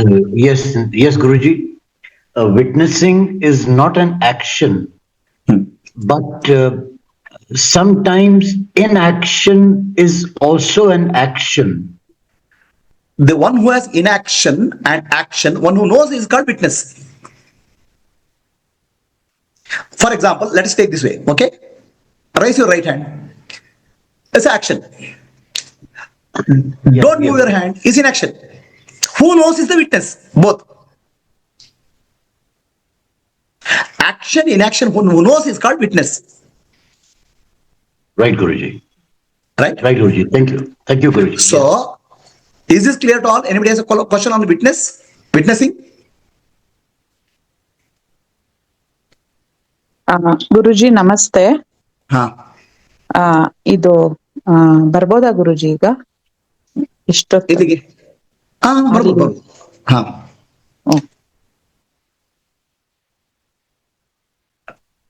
yes, Guruji. Witnessing is not an action, but sometimes inaction is also an action. The one who has inaction and action, one who knows is called witness. For example, let us take this way, okay? Raise your right hand. It's action. Don't move your hand is inaction. Who knows is the witness? Both. Action, inaction, who knows is called witness. Right, Guruji. Right? Right, Guruji. Thank you. Thank you, Guruji. So, is this clear to all? Anybody has a question on the witnessing? ಗುರುಜಿ ನಮಸ್ತೆ. ಇದು ಬರ್ಬೋದಾ ಗುರುಜಿ ಈಗ ಇಷ್ಟೊತ್ತು? ಇಲ್ಲಿಗೆ ಬರ್ಬೋದು.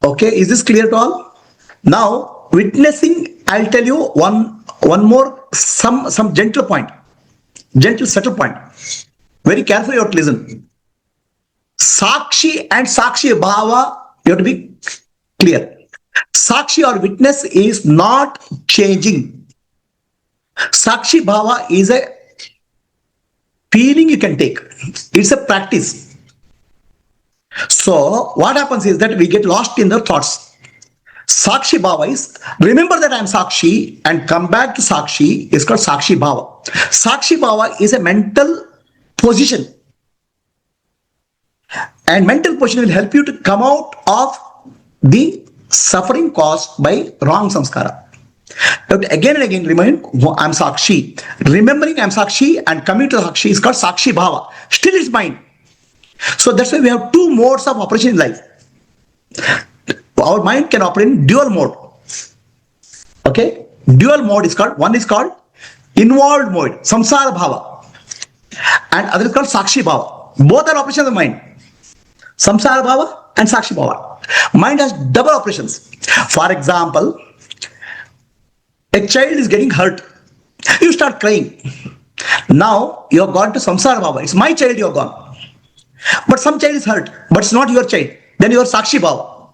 Okay, is this clear to all? Now, witnessing, I'll tell you one more, some gentle point, gentle subtle point. Very carefully you have to listen. Sakshi and Sakshi Bhava, you have to be clear. Sakshi or witness is not changing. Sakshi Bhava is a feeling you can take. It's a practice. So what happens is that we get lost in the thoughts. Sakshi Bhava is, remember that I am Sakshi and come back to Sakshi is called Sakshi Bhava. Sakshi Bhava is a mental position. And mental position will help you to come out of the suffering caused by wrong samskara. But again and again remind, I'm Sakshi. Remembering I'm Sakshi and coming to Sakshi is called Sakshi Bhava. Still it's mind. So that's why we have two modes of operation in life. Our mind can operate in dual mode. Okay? Dual mode is called, one is called involved mode, samsara bhava, and other is called sakshi bhava. Both are operations of the mind. Samsara bhava and sakshi bhava. Mind has double operations. For example, a child is getting hurt. You start crying. Now you have gone to samsara bhava. It's my child you have gone. But some child is hurt, but it's not your child. Then you are sakshi bhava.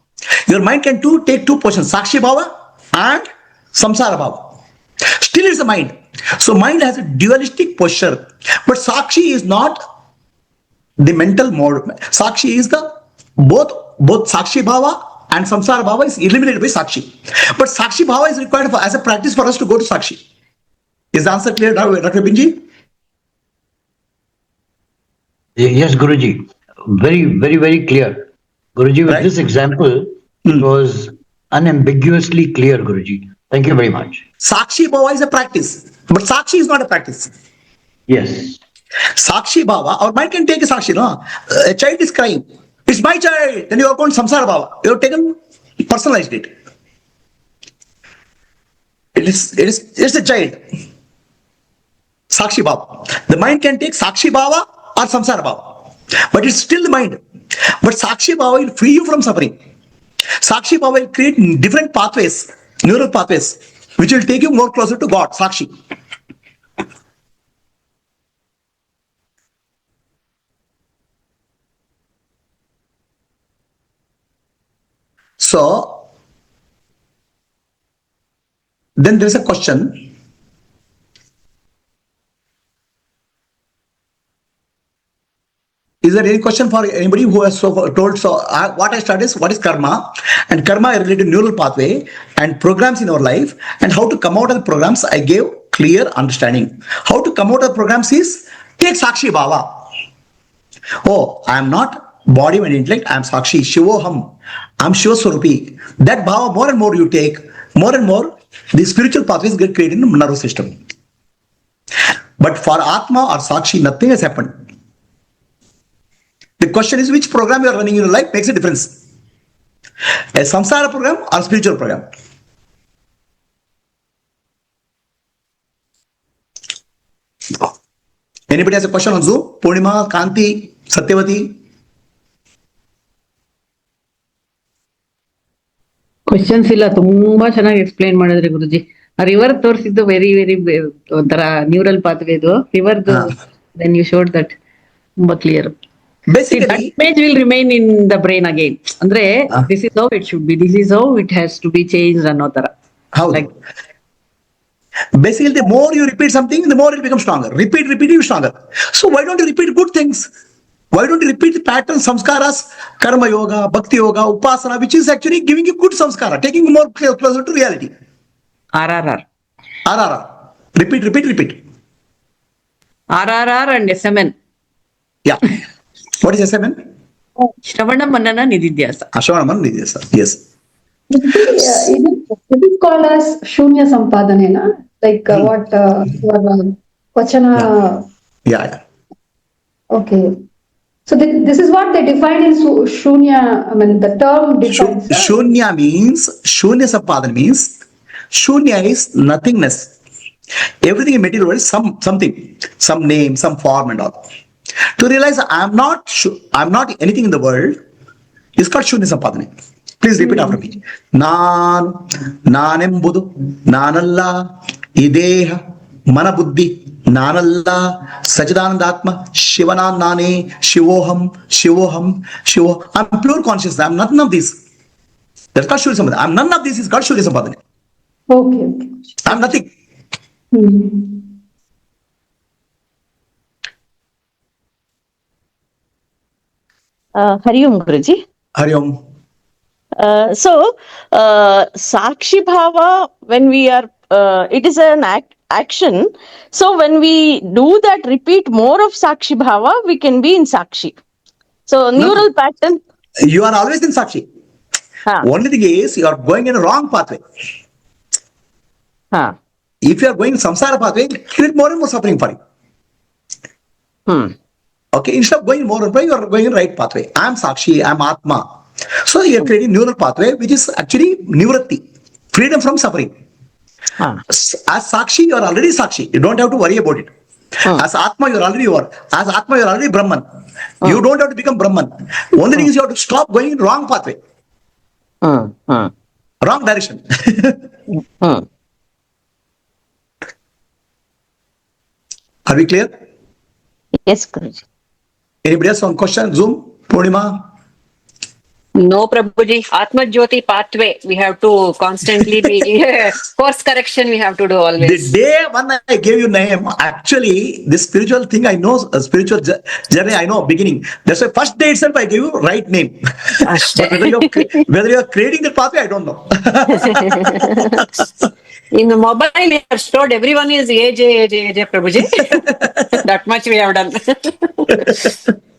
Your mind can take two portions, sakshi bhava and samsara bhava. Still it's the mind. So mind has a dualistic posture. But sakshi is not the mental mode. Sakshi is the both sakshi bhava and samsara bhava is eliminated by sakshi. But sakshi bhava is required as a practice for us to go to sakshi. Is the answer clear, Dr. Binji? Yes, Guruji. Very clear. Guruji, with Right. this example, it was unambiguously clear, Guruji. Thank you very much. Sakshi bhava is a practice, but sakshi is not a practice. Yes. Sakshi bhava, our mind can take a sakshi, no? A child is crying. It's my child. Then you have gone samsara bhava. You have taken, personalized it. It's a child. Sakshi bhava. The mind can take sakshi bhava or samsara bhava. But it's still the mind. But sakshi bhava will free you from suffering. Sakshi bhava will create different pathways, neural pathways, which will take you more closer to God, sakshi. So, then there is a question. Is there any question for anybody who has told? So, what I studied is what is karma, and karma is related to neural pathway and programs in our life, and how to come out of the programs. I gave clear understanding. How to come out of the programs is take sakshi bhava. Oh, I am not body and intellect. I am sakshi, shivoham. I am shiva swarupi. That bhava more and more you take, more and more the spiritual pathways get created in the nervous system. But for Atma or sakshi, nothing has happened. The question is which program you are running in your life makes a difference. A samsara program or spiritual program. Anybody has a question on Zoom? Purnima, Kanti, Satyavati? Questions ಇಲ್ಲ, ತುಂಬಾ ಚೆನ್ನಾಗಿ explain ಮಾಡಿದ್ರಿ ಗುರುಜಿ. ಆ river ತೋರಿಸಿದ್ದು very ಒಂಥರ neural ಪಾತ್ವೇದು ರಿವರ್ದು. Then you showed that ತುಂಬಾ clear. Basically, that image will remain in the brain again. ಅಂದ್ರೆ this is how it should be, this is how it has to be changed ಅನ್ನೋ ತರ. how? Basically, the more you repeat something, the more it becomes stronger. Repeat, you stronger. So why don't you repeat good things? Why don't you repeat the patterns, samskaras, karma yoga, bhakti yoga, upasana, which is actually giving you good samskara, taking you more closer to reality. RRR. RRR. Repeat. RRR and SMN. Yeah. What is SMN? ಶ್ರವಣ ಮನನ ನಿಧಿಧ್ಯಾಸ. Ashwanaman Nidhyasa. Yes. It is called as Shunya Sampadana, like what Vachana. Yeah. Okay. So this is what they define in Shunya. I mean, the term defines. Shunya means, Shunya Sampadana means, Shunya is nothingness. Everything in material world is something, some name, some form and all. To realize I'm not anything in the world is called Shunya Sampadana. Please repeat after me. Nanembudu, nanalla, ideha, manabuddhi, nanalla, sachidanandatma, shivanan nane, shivoham. I'm pure consciousness. I'm nothing of this. That's called Shunya Sampadana. I'm none of this is called Shunya Sampadana. Okay. I'm nothing. Hari Om Guruji. Hari Om. So, Sakshi Bhava, when we are, it is an action. So, when we do that, repeat more of Sakshi Bhava, we can be in Sakshi. So, neural pattern. You are always in Sakshi. Only thing is you are going in a wrong pathway. If you are going samsara pathway, it will create more and more suffering for you. Okay, instead of going more and more, you are going in right pathway. I am Sakshi, I am Atma. So you are creating neural pathway, which is actually nivritti, freedom from suffering. As Sakshi, you are already Sakshi. You don't have to worry about it. As Atma, you are already you are. As Atma, you are already Brahman. You don't have to become Brahman. Only thing is you have to stop going in wrong pathway. Wrong direction. Are we clear? Yes, Guruji. Anybody else on question? Zoom? Purnima? No, Prabhuji. Atma Jyoti pathway. We have to constantly be course correction. We have to do The always. day when I gave you name, actually, this spiritual thing I know, spiritual journey I know beginning. That's why first day itself I gave you right name. But whether you are creating the pathway, I don't know. In the mobile, we have stored everyone is AJ, Prabhuji. That much we have done.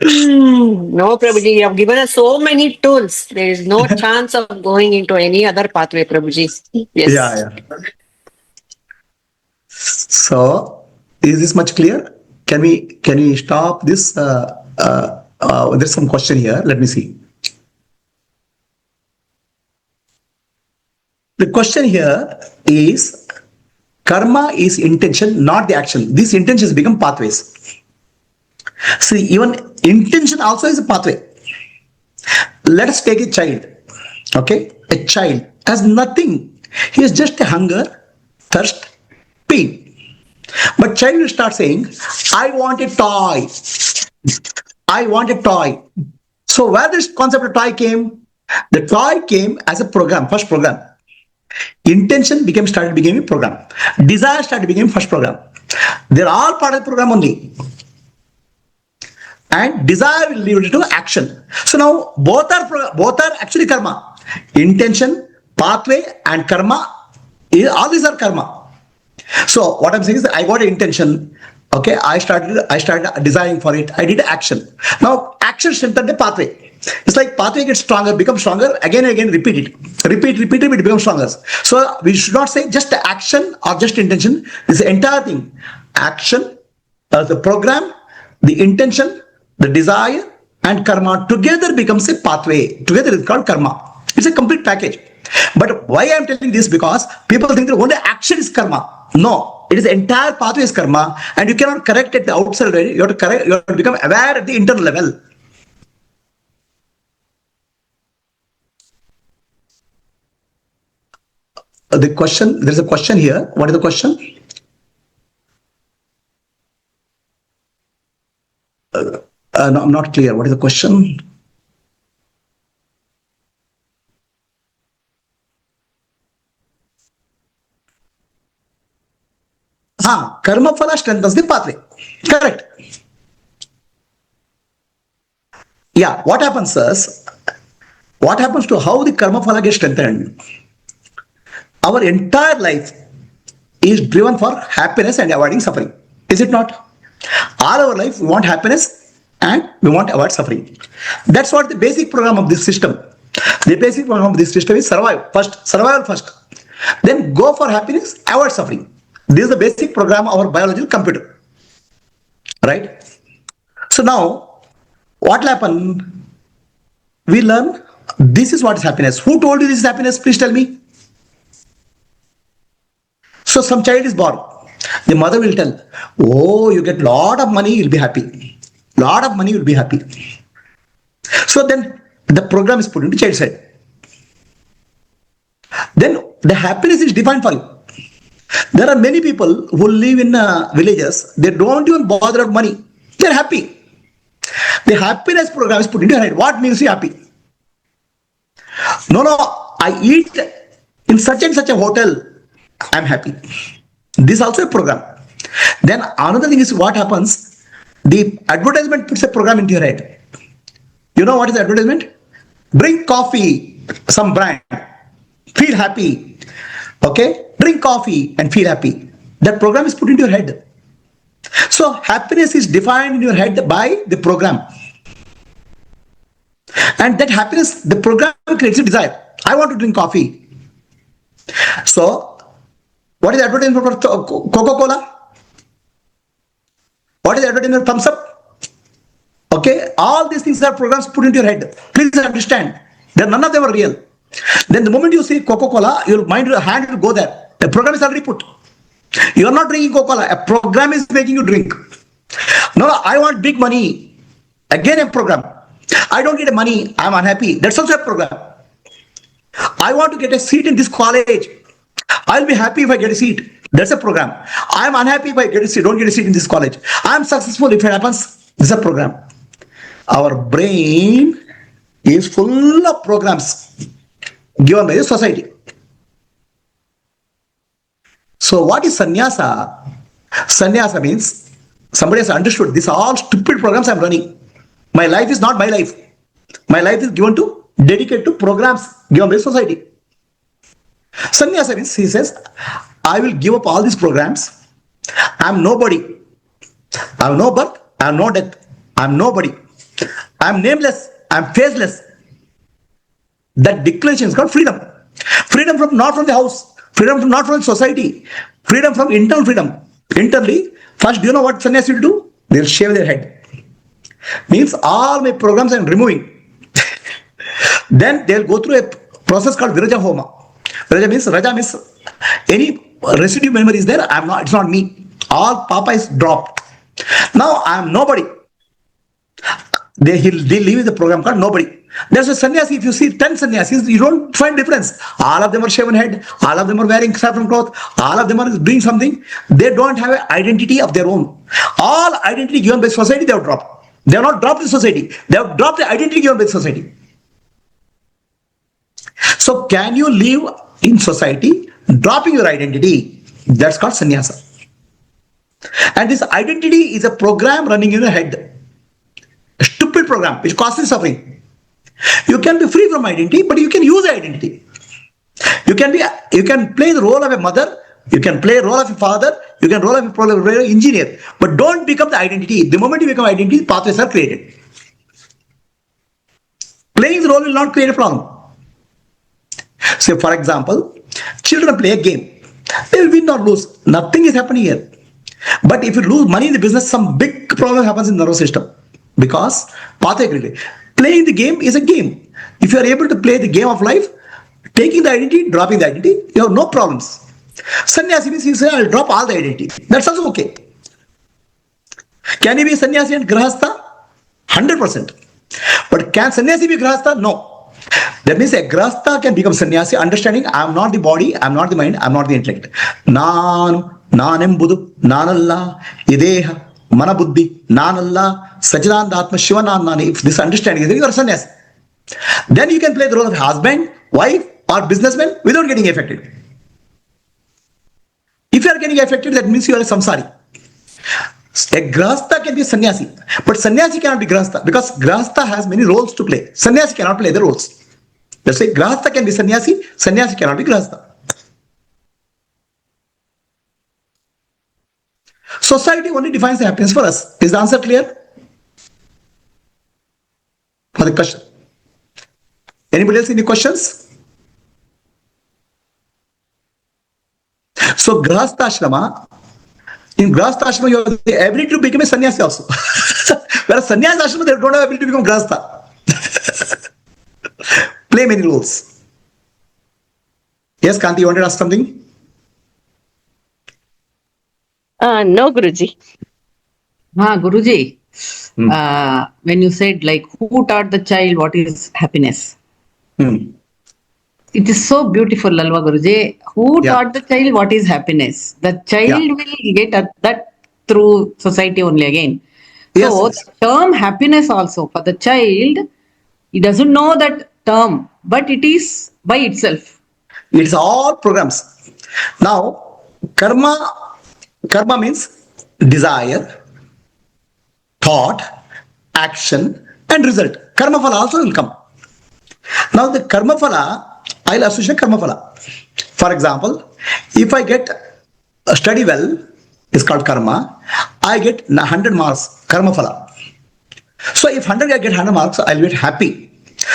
No, Prabhuji, you have given us so many tools. There is no chance of going into any other pathway, Prabhuji. Yes. Yeah. So, is this much clear? Can we stop this? There's some question here. Let me see. The question here is, karma is intention, not the action. These intentions become pathways. See, even intention also is a pathway. Let us take a child. Okay, a child has nothing. He is just a hunger, thirst, pain. But child will start saying, I want a toy. I want a toy. So where this concept of toy came? The toy came as a program, first program. Intention started becoming a program. Desire started becoming first program. They're all part of the program only. And desire will lead to action. So now both are actually karma. Intention, pathway, and karma. All these are karma. So what I'm saying is that I got an intention. Okay, I started desiring for it. I did action. Now action strengthened the pathway. It's like pathway gets stronger, becomes stronger, again and again repeat it. Repeat, it becomes stronger. So we should not say just action or just intention. This entire thing. Action, the program, the intention, the desire, and karma together becomes a pathway. Together it's called karma. It's a complete package. But why I'm telling this? Because people think that only action is karma. No, it is the entire pathway is karma, and you cannot correct at the outside. You have to correct. You have to become aware at the internal level. The question. There is a question here. What is the question? No, I'm not clear. What is the question? Karma phala strengthens the pathway. Correct. Yeah, what happens is, what happens to how the karma phala gets strengthened? Our entire life is driven for happiness and avoiding suffering. Is it not? All our life we want happiness and we want to avoid suffering. That's what the basic program of this system. The basic program of this system is survival first. Then go for happiness, avoid suffering. This is the basic program of our biological computer. Right? So now, what will happen? We learn this is what is happiness. Who told you this is happiness? Please tell me. So some child is born. The mother will tell, oh, you get lot of money, you'll be happy. Lot of money, you'll be happy. So then the program is put into child's head. Then the happiness is defined for you. There are many people who live in villages, they don't even bother about money. They're happy. The happiness program is put into your head. What means you're happy? No, I eat in such and such a hotel, I'm happy. This is also a program. Then another thing is what happens, the advertisement puts a program into your head. You know what is the advertisement? Drink coffee, some brand, feel happy. Okay, drink coffee and feel happy. That program is put into your head. So happiness is defined in your head by the program. And that happiness, the program creates a desire. I want to drink coffee. So, what is the advertisement for Coca-Cola? What is the advertisement for Thumbs Up? Okay, all these things are programs put into your head. Please understand that none of them are real. Then the moment you see Coca-Cola, your hand will go there. The program is already put. You are not drinking Coca-Cola. A program is making you drink. No, I want big money. Again a program. I don't get money. I'm unhappy. That's also a program. I want to get a seat in this college. I'll be happy if I get a seat. That's a program. I'm unhappy if I don't get a seat in this college. I'm successful if it happens. This is a program. Our brain is full of programs given by the society. So what is sannyasa? Sannyasa means somebody has understood these are all stupid programs I'm running. My life is not my life. My life is given to dedicated to programs given by society. Sannyasa means he says, I will give up all these programs. I'm nobody. I have no birth. I have no death. I'm nobody. I'm nameless. I'm faceless. That declaration is called freedom. Freedom from not from the house. Freedom from not from society. Freedom from internal freedom. Internally, first, do you know what sannyasi will do? They'll shave their head. Means all my programs I'm removing. Then they'll go through a process called Viraja Homa. Raja means any residue memory is there. I'm not. It's not me. All Papa is dropped. Now I'm nobody. They live in the program called nobody. There's a sannyasi. If you see 10 sannyasis, you don't find difference. All of them are shaven head. All of them are wearing saffron cloth. All of them are doing something. They don't have an identity of their own. All identity given by society, they have dropped. They have not dropped the society. They have dropped the identity given by society. So can you live in society dropping your identity? That's called sannyasa. And this identity is a program running in your head. A stupid program which causes suffering. You can be free from identity, but you can use identity. You can play the role of a mother, you can play the role of a father, you can role of a engineer, but don't become the identity. The moment you become identity, pathways are created. Playing the role will not create a problem. So for example, children play a game. They will win or lose. Nothing is happening here. But if you lose money in the business, some big problem happens in the nervous system. Because pathway created. Playing the game is a game. If you are able to play the game of life, taking the identity, dropping the identity, you have no problems. Sannyasi means you say, I'll drop all the identity. That's also okay. Can he be sannyasi and grahastha? 100%. But can sannyasi be grahastha? No. That means a grahastha can become sannyasi, understanding I am not the body, I am not the mind, I am not the intellect. Nanembudu, nanalla, ideha, manabuddhi, nanalla, Sachidananda Atma Shivananda. If this understanding is there, you are sannyasi. Then you can play the role of husband, wife, or businessman without getting affected. If you are getting affected, that means you are a samsari. A grahastha can be a sannyasi, but sannyasi cannot be grahastha because grahastha has many roles to play. Sannyasi cannot play the roles. Let's say grahastha can be sannyasi, sannyasi cannot be grahastha. Society only defines the happiness for us. Is the answer clear? For the question. Anybody else any questions? So grahastha ashrama, in grahastha ashrama you have the ability to become a sannyasi also. Whereas sannyasi ashrama they don't have ability to become grahastha. Play many roles. Yes, Kanti, you wanted to ask something? No, Guruji. Guruji, when you said like who taught the child what is happiness? It is so beautiful, Alva Guruji. Who taught the child what is happiness? The child will get at that through society only again. So the term happiness also for the child, he doesn't know that term, but it is by itself. It's all programs. Now, karma means desire, thought, action, and result. Karma phala also will come. Now, the karma phala, I'll associate karma phala. For example, if I get a study well, it's called karma. I get 100 marks, karma phala. So if 100 I get 100 marks, I'll get happy.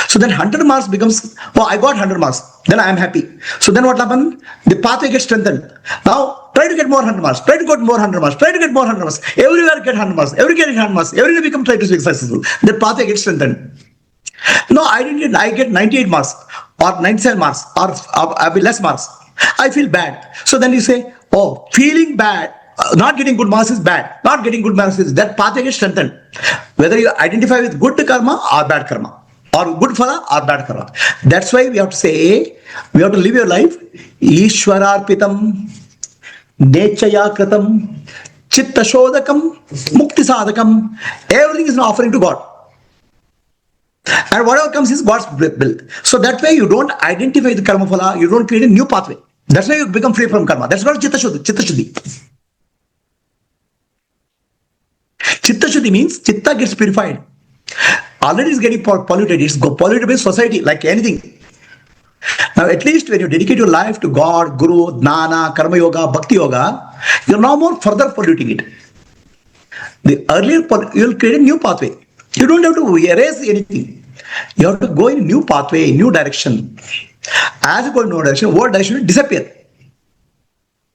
So then 100 marks becomes, oh, I got 100 marks. Then I am happy. So then what happened? The pathway gets strengthened. Now try to get more 100 marks. Try to get more 100 marks. Try to get more 100 marks. Everywhere get 100 marks. Everywhere get 100 marks. Everywhere become try to be successful. The pathway gets strengthened. No, I didn't get, I get 98 marks or 97 marks or I have less marks. I feel bad. So then you say, oh, feeling bad, not getting good marks is bad. Not getting good marks is that pathway gets strengthened. Whether you identify with good karma or bad karma, or good phala or bad karma. That's why we have to say, we have to live your life. Ishwararpitam, Nechaya Kratam, Chitta Shodakam, Mukti Sadakam. Everything is an offering to God. And whatever comes is God's will. So that way you don't identify the karma phala, you don't create a new pathway. That's why you become free from karma. That's not Chitta Shuddhi. Chitta Shuddhi means Chitta gets purified. Already is getting polluted. It's polluted by society, like anything. Now, at least when you dedicate your life to God, Guru, Jnana, Karma Yoga, Bhakti Yoga, you're now more further polluting it. The earlier, you'll create a new pathway. You don't have to erase anything. You have to go in a new pathway, new direction. As you go in a new direction, old direction will disappear.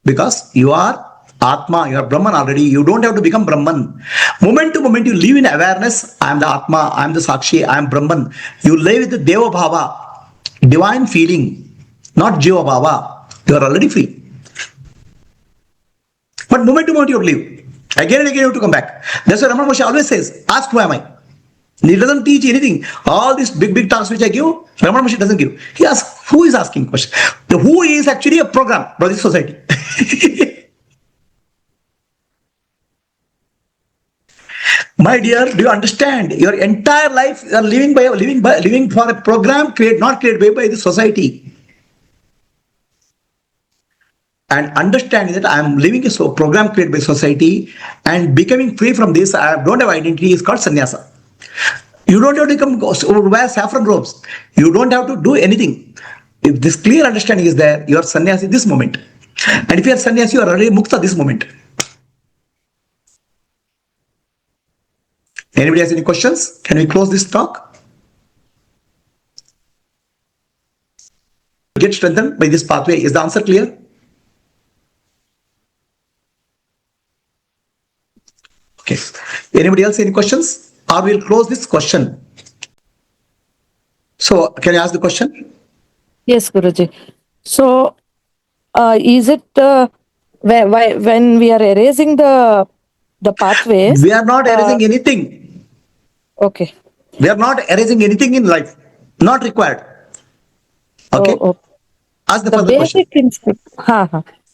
Because you are Atma, you are Brahman already. You don't have to become Brahman. Moment to moment, you live in awareness. I am the Atma, I am the Sakshi, I am Brahman. You live with the Deva Bhava, divine feeling, not Jiva Bhava. You are already free. But moment to moment, you live. Again and again, you have to come back. That's why Ramana Maharshi always says, ask who am I? He doesn't teach anything. All these big tasks which I give, Ramana Maharshi doesn't give. He asks, who is asking question? The who is actually a program for this society. My dear, do you understand? Your entire life you are living for a program not created by the society. And understanding that I am living a program created by society and becoming free from this, I don't have identity, is called sannyasa. You don't have to wear saffron robes. You don't have to do anything. If this clear understanding is there, you are sannyasi this moment. And if you are sannyasi, you are already mukta this moment. Anybody has any questions? Can we close this talk? Get strengthened by this pathway. Is the answer clear? Okay. Anybody else any questions? Or we'll close this question. So, can you ask the question? Yes, Guruji. So, is it when we are erasing the pathways? We are not erasing anything. Okay. We are not erasing anything in life. Not required. Okay. Oh. Ask the further question.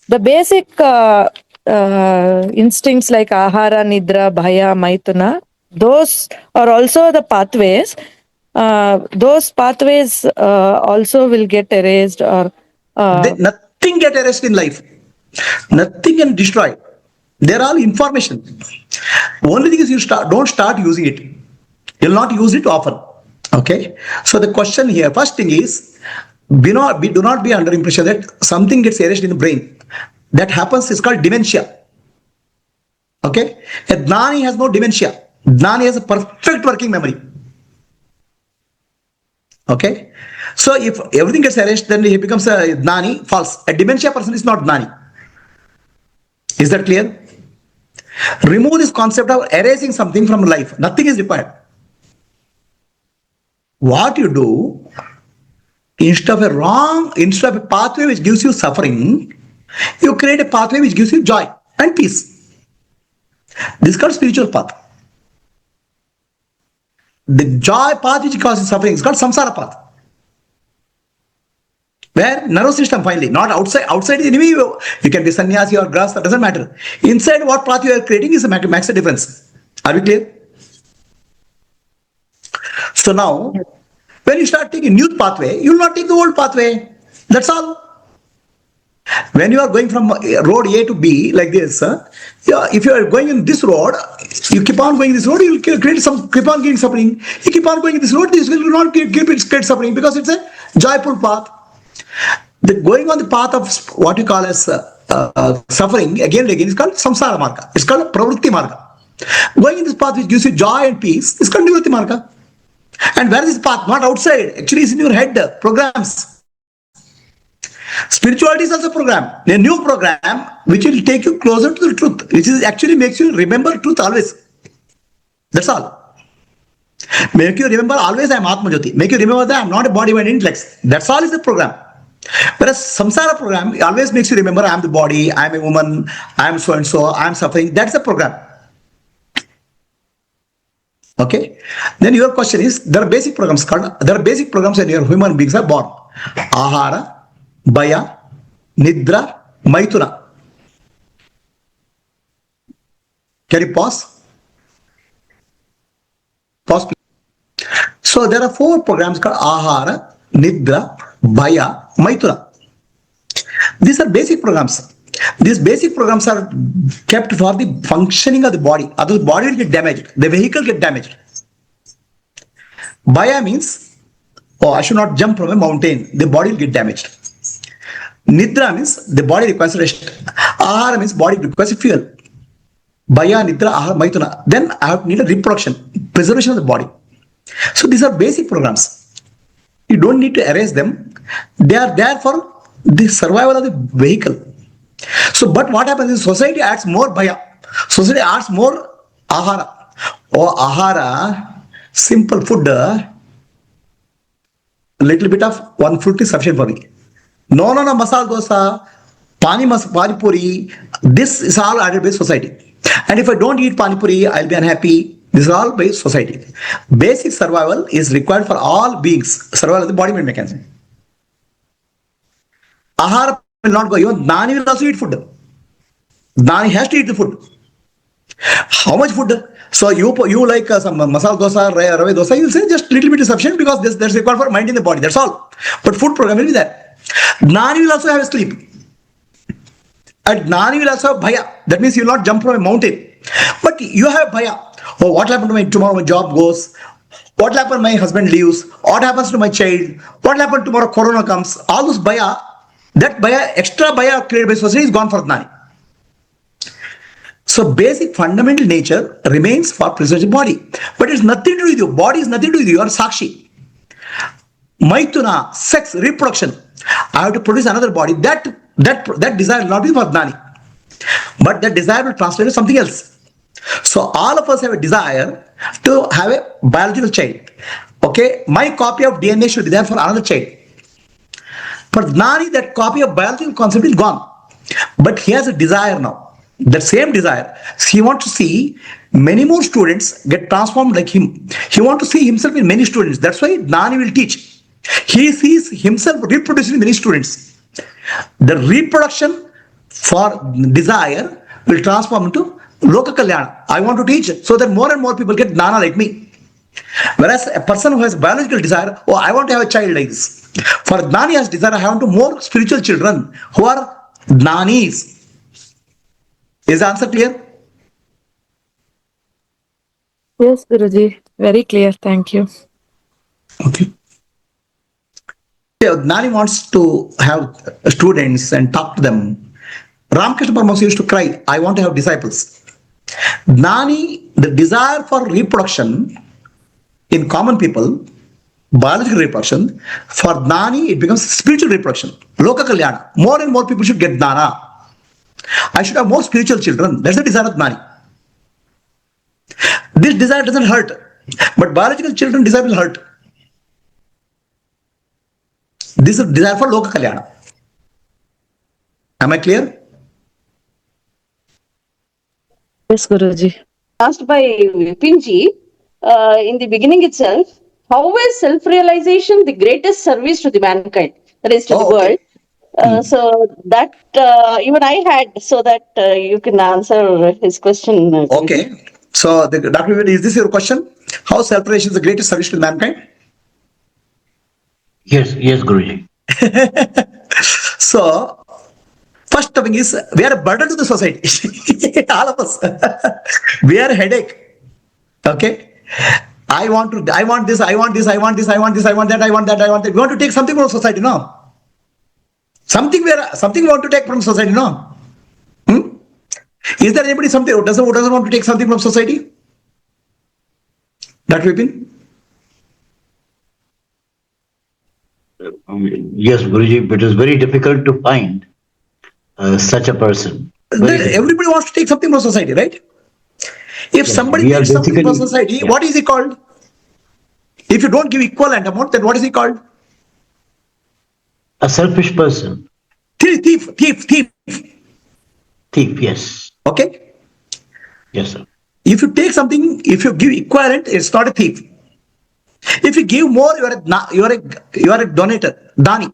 The basic instincts like ahara, nidra, bhaya, maituna, those are also the pathways. Those pathways also will get erased or nothing get erased in life. Nothing can destroy. They're all information. Only thing is you don't start using it. You'll not use it often. Okay. So the question here, first thing is, do not be under impression that something gets erased in the brain. That happens is called dementia. Okay. A Jnani has no dementia. Jnani has a perfect working memory. Okay. So if everything gets erased, then he becomes a Jnani. False. A dementia person is not Jnani. Is that clear? Remove this concept of erasing something from life. Nothing is required. What you do, instead of a pathway which gives you suffering, you create a pathway which gives you joy and peace. This is called spiritual path. The joy path which causes suffering is called samsara path. Where nervous system finally, not outside. Outside the enemy, you can be sannyasi or grahastha, that doesn't matter. Inside what path you are creating is a makes a difference. Are we clear? So now, when you start taking new pathway, you will not take the old pathway. That's all. When you are going from road A to B like this, if you are going in this road, you keep on going this road, you will keep on getting suffering. You keep on going this road, this will not create suffering because it's a joyful path. Going on the path of what you call as suffering again and again is called samsara marga. It's called pravritti marga. Going in this path which gives you joy and peace is called nivritti marga. And where is this path? Not outside. Actually, it's in your head. Programs. Spirituality is also a program. A new program which will take you closer to the truth, which is actually makes you remember truth always. That's all. Make you remember always I am Atma Jyoti. Make you remember that I am not a body, mind, intellect. That's all is the program. Whereas samsara program always makes you remember I am the body, I am a woman, I am so and so, I am suffering. That's the program. Okay. Then your question is, there are basic programs when your human beings are born. Ahara, Baya, Nidra, Maituna. Can you pause? Pause, please. So there are 4 programs called Ahara, Nidra, Baya, Maituna. These are basic programs. These basic programs are kept for the functioning of the body. Otherwise, body will get damaged. The vehicle get damaged. Baya means, oh, I should not jump from a mountain. The body will get damaged. Nidra means the body requires rest. Ahara means body requires fuel. Baya, Nidra, Ahara, Maituna. Then I have need a reproduction, preservation of the body. So these are basic programs. You don't need to erase them. They are there for the survival of the vehicle. So, but what happens is society adds more Baya. Society adds more Ahara. Oh, Ahara, simple food, a little bit of one fruit is sufficient for me. No, masala dosa, pani puri, this is all added by society. And if I don't eat pani puri, I'll be unhappy. This is all by society. Basic survival is required for all beings. Survival of the body mind mechanism. Ahara will not go. Even Nani will also eat food. Nani has to eat the food. How much food? So you like some masala dosa, rave dosa, you'll say just little bit is sufficient because that's required for mind in the body. That's all. But food program will be there. Nani will also have a sleep. And Nani will also have Bhaya. That means you will not jump from a mountain. But you have Bhaya. Oh, what happened to my tomorrow? My job goes. What happened? My husband leaves. What happens to my child? What happened tomorrow? Corona comes. All those Bhaya, that Bhaya, extra Bhaya created by society is gone for Nani. So basic fundamental nature remains for preserving the body. But it's nothing to do with you. Body is nothing to do with you. You are Sakshi. Maituna, sex, reproduction. I have to produce another body. That desire will not be for Nani. But that desire will translate to something else. So all of us have a desire to have a biological child. Okay, my copy of DNA should be there for another child. For Nani, that copy of biological concept is gone. But he has a desire now. That same desire. He wants to see many more students get transformed like him. He wants to see himself in many students. That's why Nani will teach. He sees himself reproducing many students. The reproduction for desire will transform into Loka Kalyana. I want to teach so that more and more people get Nana like me. Whereas a person who has biological desire, oh, I want to have a child like this. For Nani has desire, I want to more spiritual children who are Nanis. Is the answer clear? Yes, Guruji. Very clear. Thank you. Okay. Yeah, Nani wants to have students and talk to them. Ramakrishna Paramahansa used to cry, I want to have disciples. Nani, the desire for reproduction in common people, biological reproduction, for Nani it becomes spiritual reproduction. Loka Kalyana. More and more people should get Nana. I should have more spiritual children. That's the desire of Nani. This desire doesn't hurt, but biological children desire will hurt. This is desire for Loka Kalyana. Am I clear? Yes, Guruji. Asked by Vipinji in the beginning itself, how is self-realization the greatest service to the mankind, that is to the world? So that even I had, so that you can answer his question. Okay. So, Dr. Vivian, is this your question? How self-realization is the greatest service to mankind? Yes, Guruji. So, first thing is, we are a burden to the society. All of us. We are a headache. Okay. I want this, I want that, I want that. We want to take something from society, no? Something we want to take from society, no? Is there anybody who doesn't want to take something from society? Dr. Vipin? Yes, Guruji, but it is very difficult to find such a person. Very difficult. Everybody wants to take something from society, right? If Yes, somebody we are takes something from basically, society, yeah, what is he called? If you don't give equivalent amount, then what is he called? a selfish person. Thief. Thief, yes. Okay? Yes, sir. If you take something, if you give equivalent, it's not a thief. If you give more, you are a donator, dani.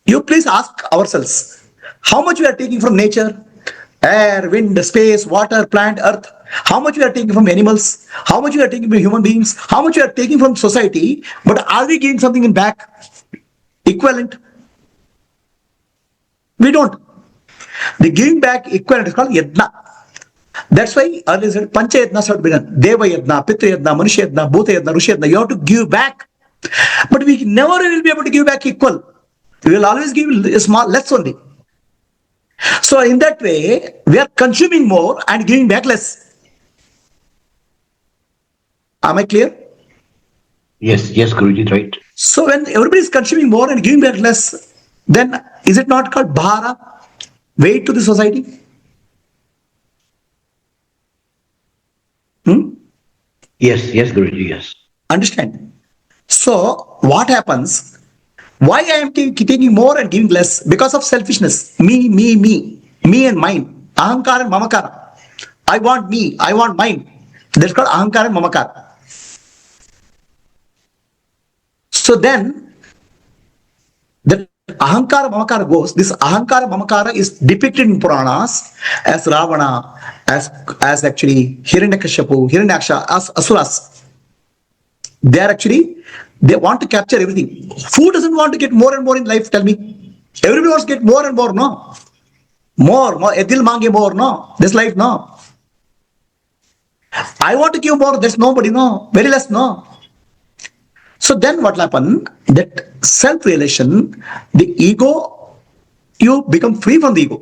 You please ask ourselves, how much we are taking from nature, air, wind, space, water, plant, earth, how much we are taking from animals, how much we are taking from human beings, how much we are taking from society, but are we giving something in back? Equivalent? We don't. The giving back equivalent is called yadna. That's why earlier said pancha yadna should be done. Deva yadna, pitra yadna, manusha yadna, bhuta yadna, rushi yadna. You have to give back. But we never will be able to give back equal. We will always give small, less only. So in that way, we are consuming more and giving back less. Am I clear? Yes, Guruji, right. So when everybody is consuming more and giving back less, then is it not called bhara, weight to the society? Yes, Guruji, yes. Understand? So what happens? Why I am taking more and giving less? Because of selfishness. Me and mine. Ahankara and mamakara. I want me, I want mine. That's called ahankara and mamakara. So then, that ahankara mamakara goes. This ahankara mamakara is depicted in Puranas as Ravana, as actually Hiranyakashipu, Hiranyaksha, as Asuras. They are actually, they want to capture everything. Who doesn't want to get more and more in life? Tell me. Everybody wants to get more and more, no? More. Edil mange more, no? This life, no? I want to give more. There's nobody, no? Very less, no? So then what will happen? That self-realization, the ego, you become free from the ego.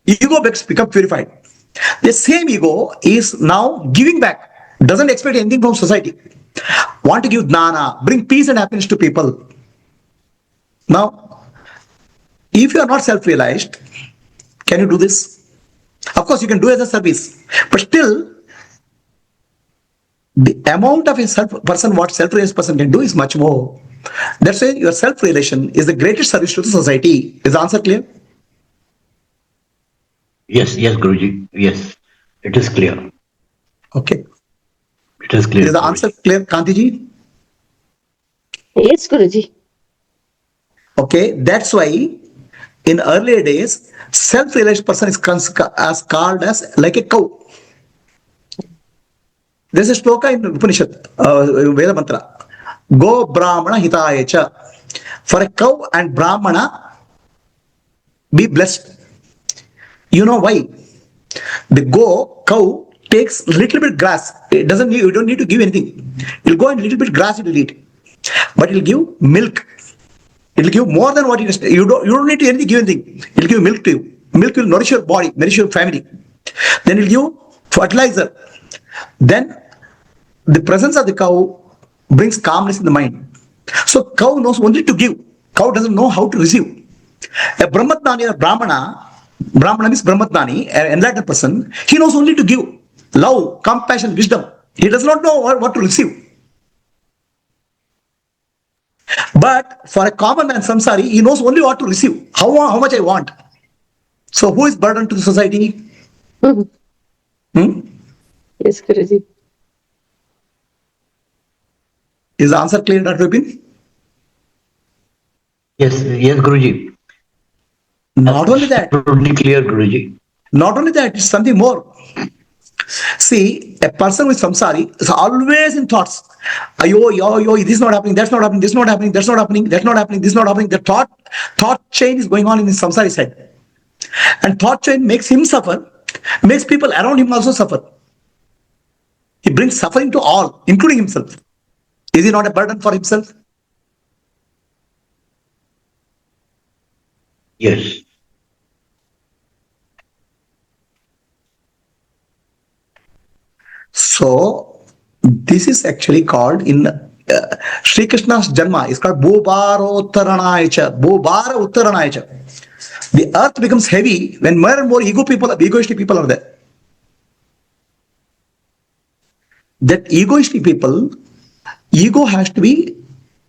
Ego become purified. The same ego is now giving back. Doesn't expect anything from society. Want to give jnana, bring peace and happiness to people. Now, if you are not self-realized, can you do this? Of course, you can do as a service, but still, the amount of a self-realized person can do is much more. That's why your self-realization is the greatest service to the society. Is the answer clear? Yes, Guruji. Yes, it is clear. Okay. It is clear. Is the Guruji. answer clear, Kantiji? Yes, Guruji. Okay, that's why in earlier days, self-realized person is called as like a cow. There's a shloka in Upanishad, Veda mantra. Go Brahmana hitayecha. For a cow and Brahmana, be blessed. You know why? The cow takes little bit grass. It doesn't need, you don't need to give anything. It'll go and little bit grass it'll eat. But it'll give milk. It'll give more than what you don't need to anything, give anything. It'll give milk to you. Milk will nourish your body, nourish your family. Then it'll give fertilizer. Then the presence of the cow brings calmness in the mind. So cow knows only to give. Cow doesn't know how to receive. A Brahmatnani or Brahmana means Brahmatnani, an enlightened person, he knows only to give. Love, compassion, wisdom. He does not know what to receive. But for a common man, samsari, he knows only what to receive. How much I want. So who is burden to the society? Yes, Guruji. Is the answer clear, Dr. Vipin? Yes, Guruji. Not only that. Absolutely clear, Guruji. Not only that, it's something more. See, a person with samsari is always in thoughts. Ayo, this is not happening, that's not happening, this is not happening, that's not happening, that's not happening, this is not happening. The thought chain is going on in his samsari side. And thought chain makes him suffer, makes people around him also suffer. He brings suffering to all, including himself. Is he not a burden for himself? Yes. So, this is actually called in Sri Krishna's Janma is called Bhubarottaranaicha. Bhubara Uttaranaicha. The earth becomes heavy when more and more egoistic people are there. That egoistic people, ego has to be,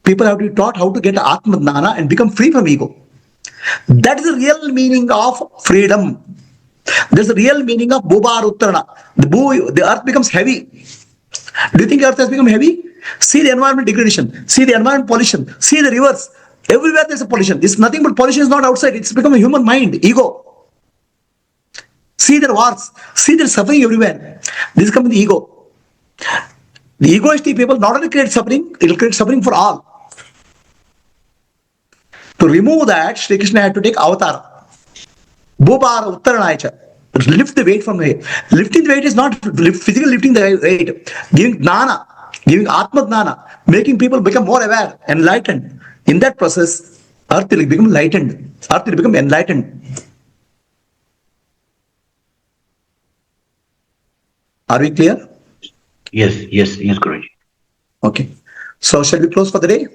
people have to be taught how to get Atma Jnana and become free from ego. That is the real meaning of freedom. There's the real meaning of Bhubar Uttarana. The earth becomes heavy. Do you think earth has become heavy? See the environment degradation. See the environment pollution. See the rivers. Everywhere there's a pollution. It's nothing but pollution is not outside. It's become a human mind, ego. See their wars. See their suffering everywhere. This comes the ego. The egoistic people not only create suffering, it will create suffering for all. To remove that, Sri Krishna had to take avatar. Bhubara Uttaranaicha. Lift the weight from here. Lifting the weight is not physically lifting the weight. Giving Jnana, giving Atma Jnana, making people become more aware, enlightened. In that process, earth will become lightened. Earth will become enlightened. Are we clear? Yes, Guruji. Okay. So shall we close for the day?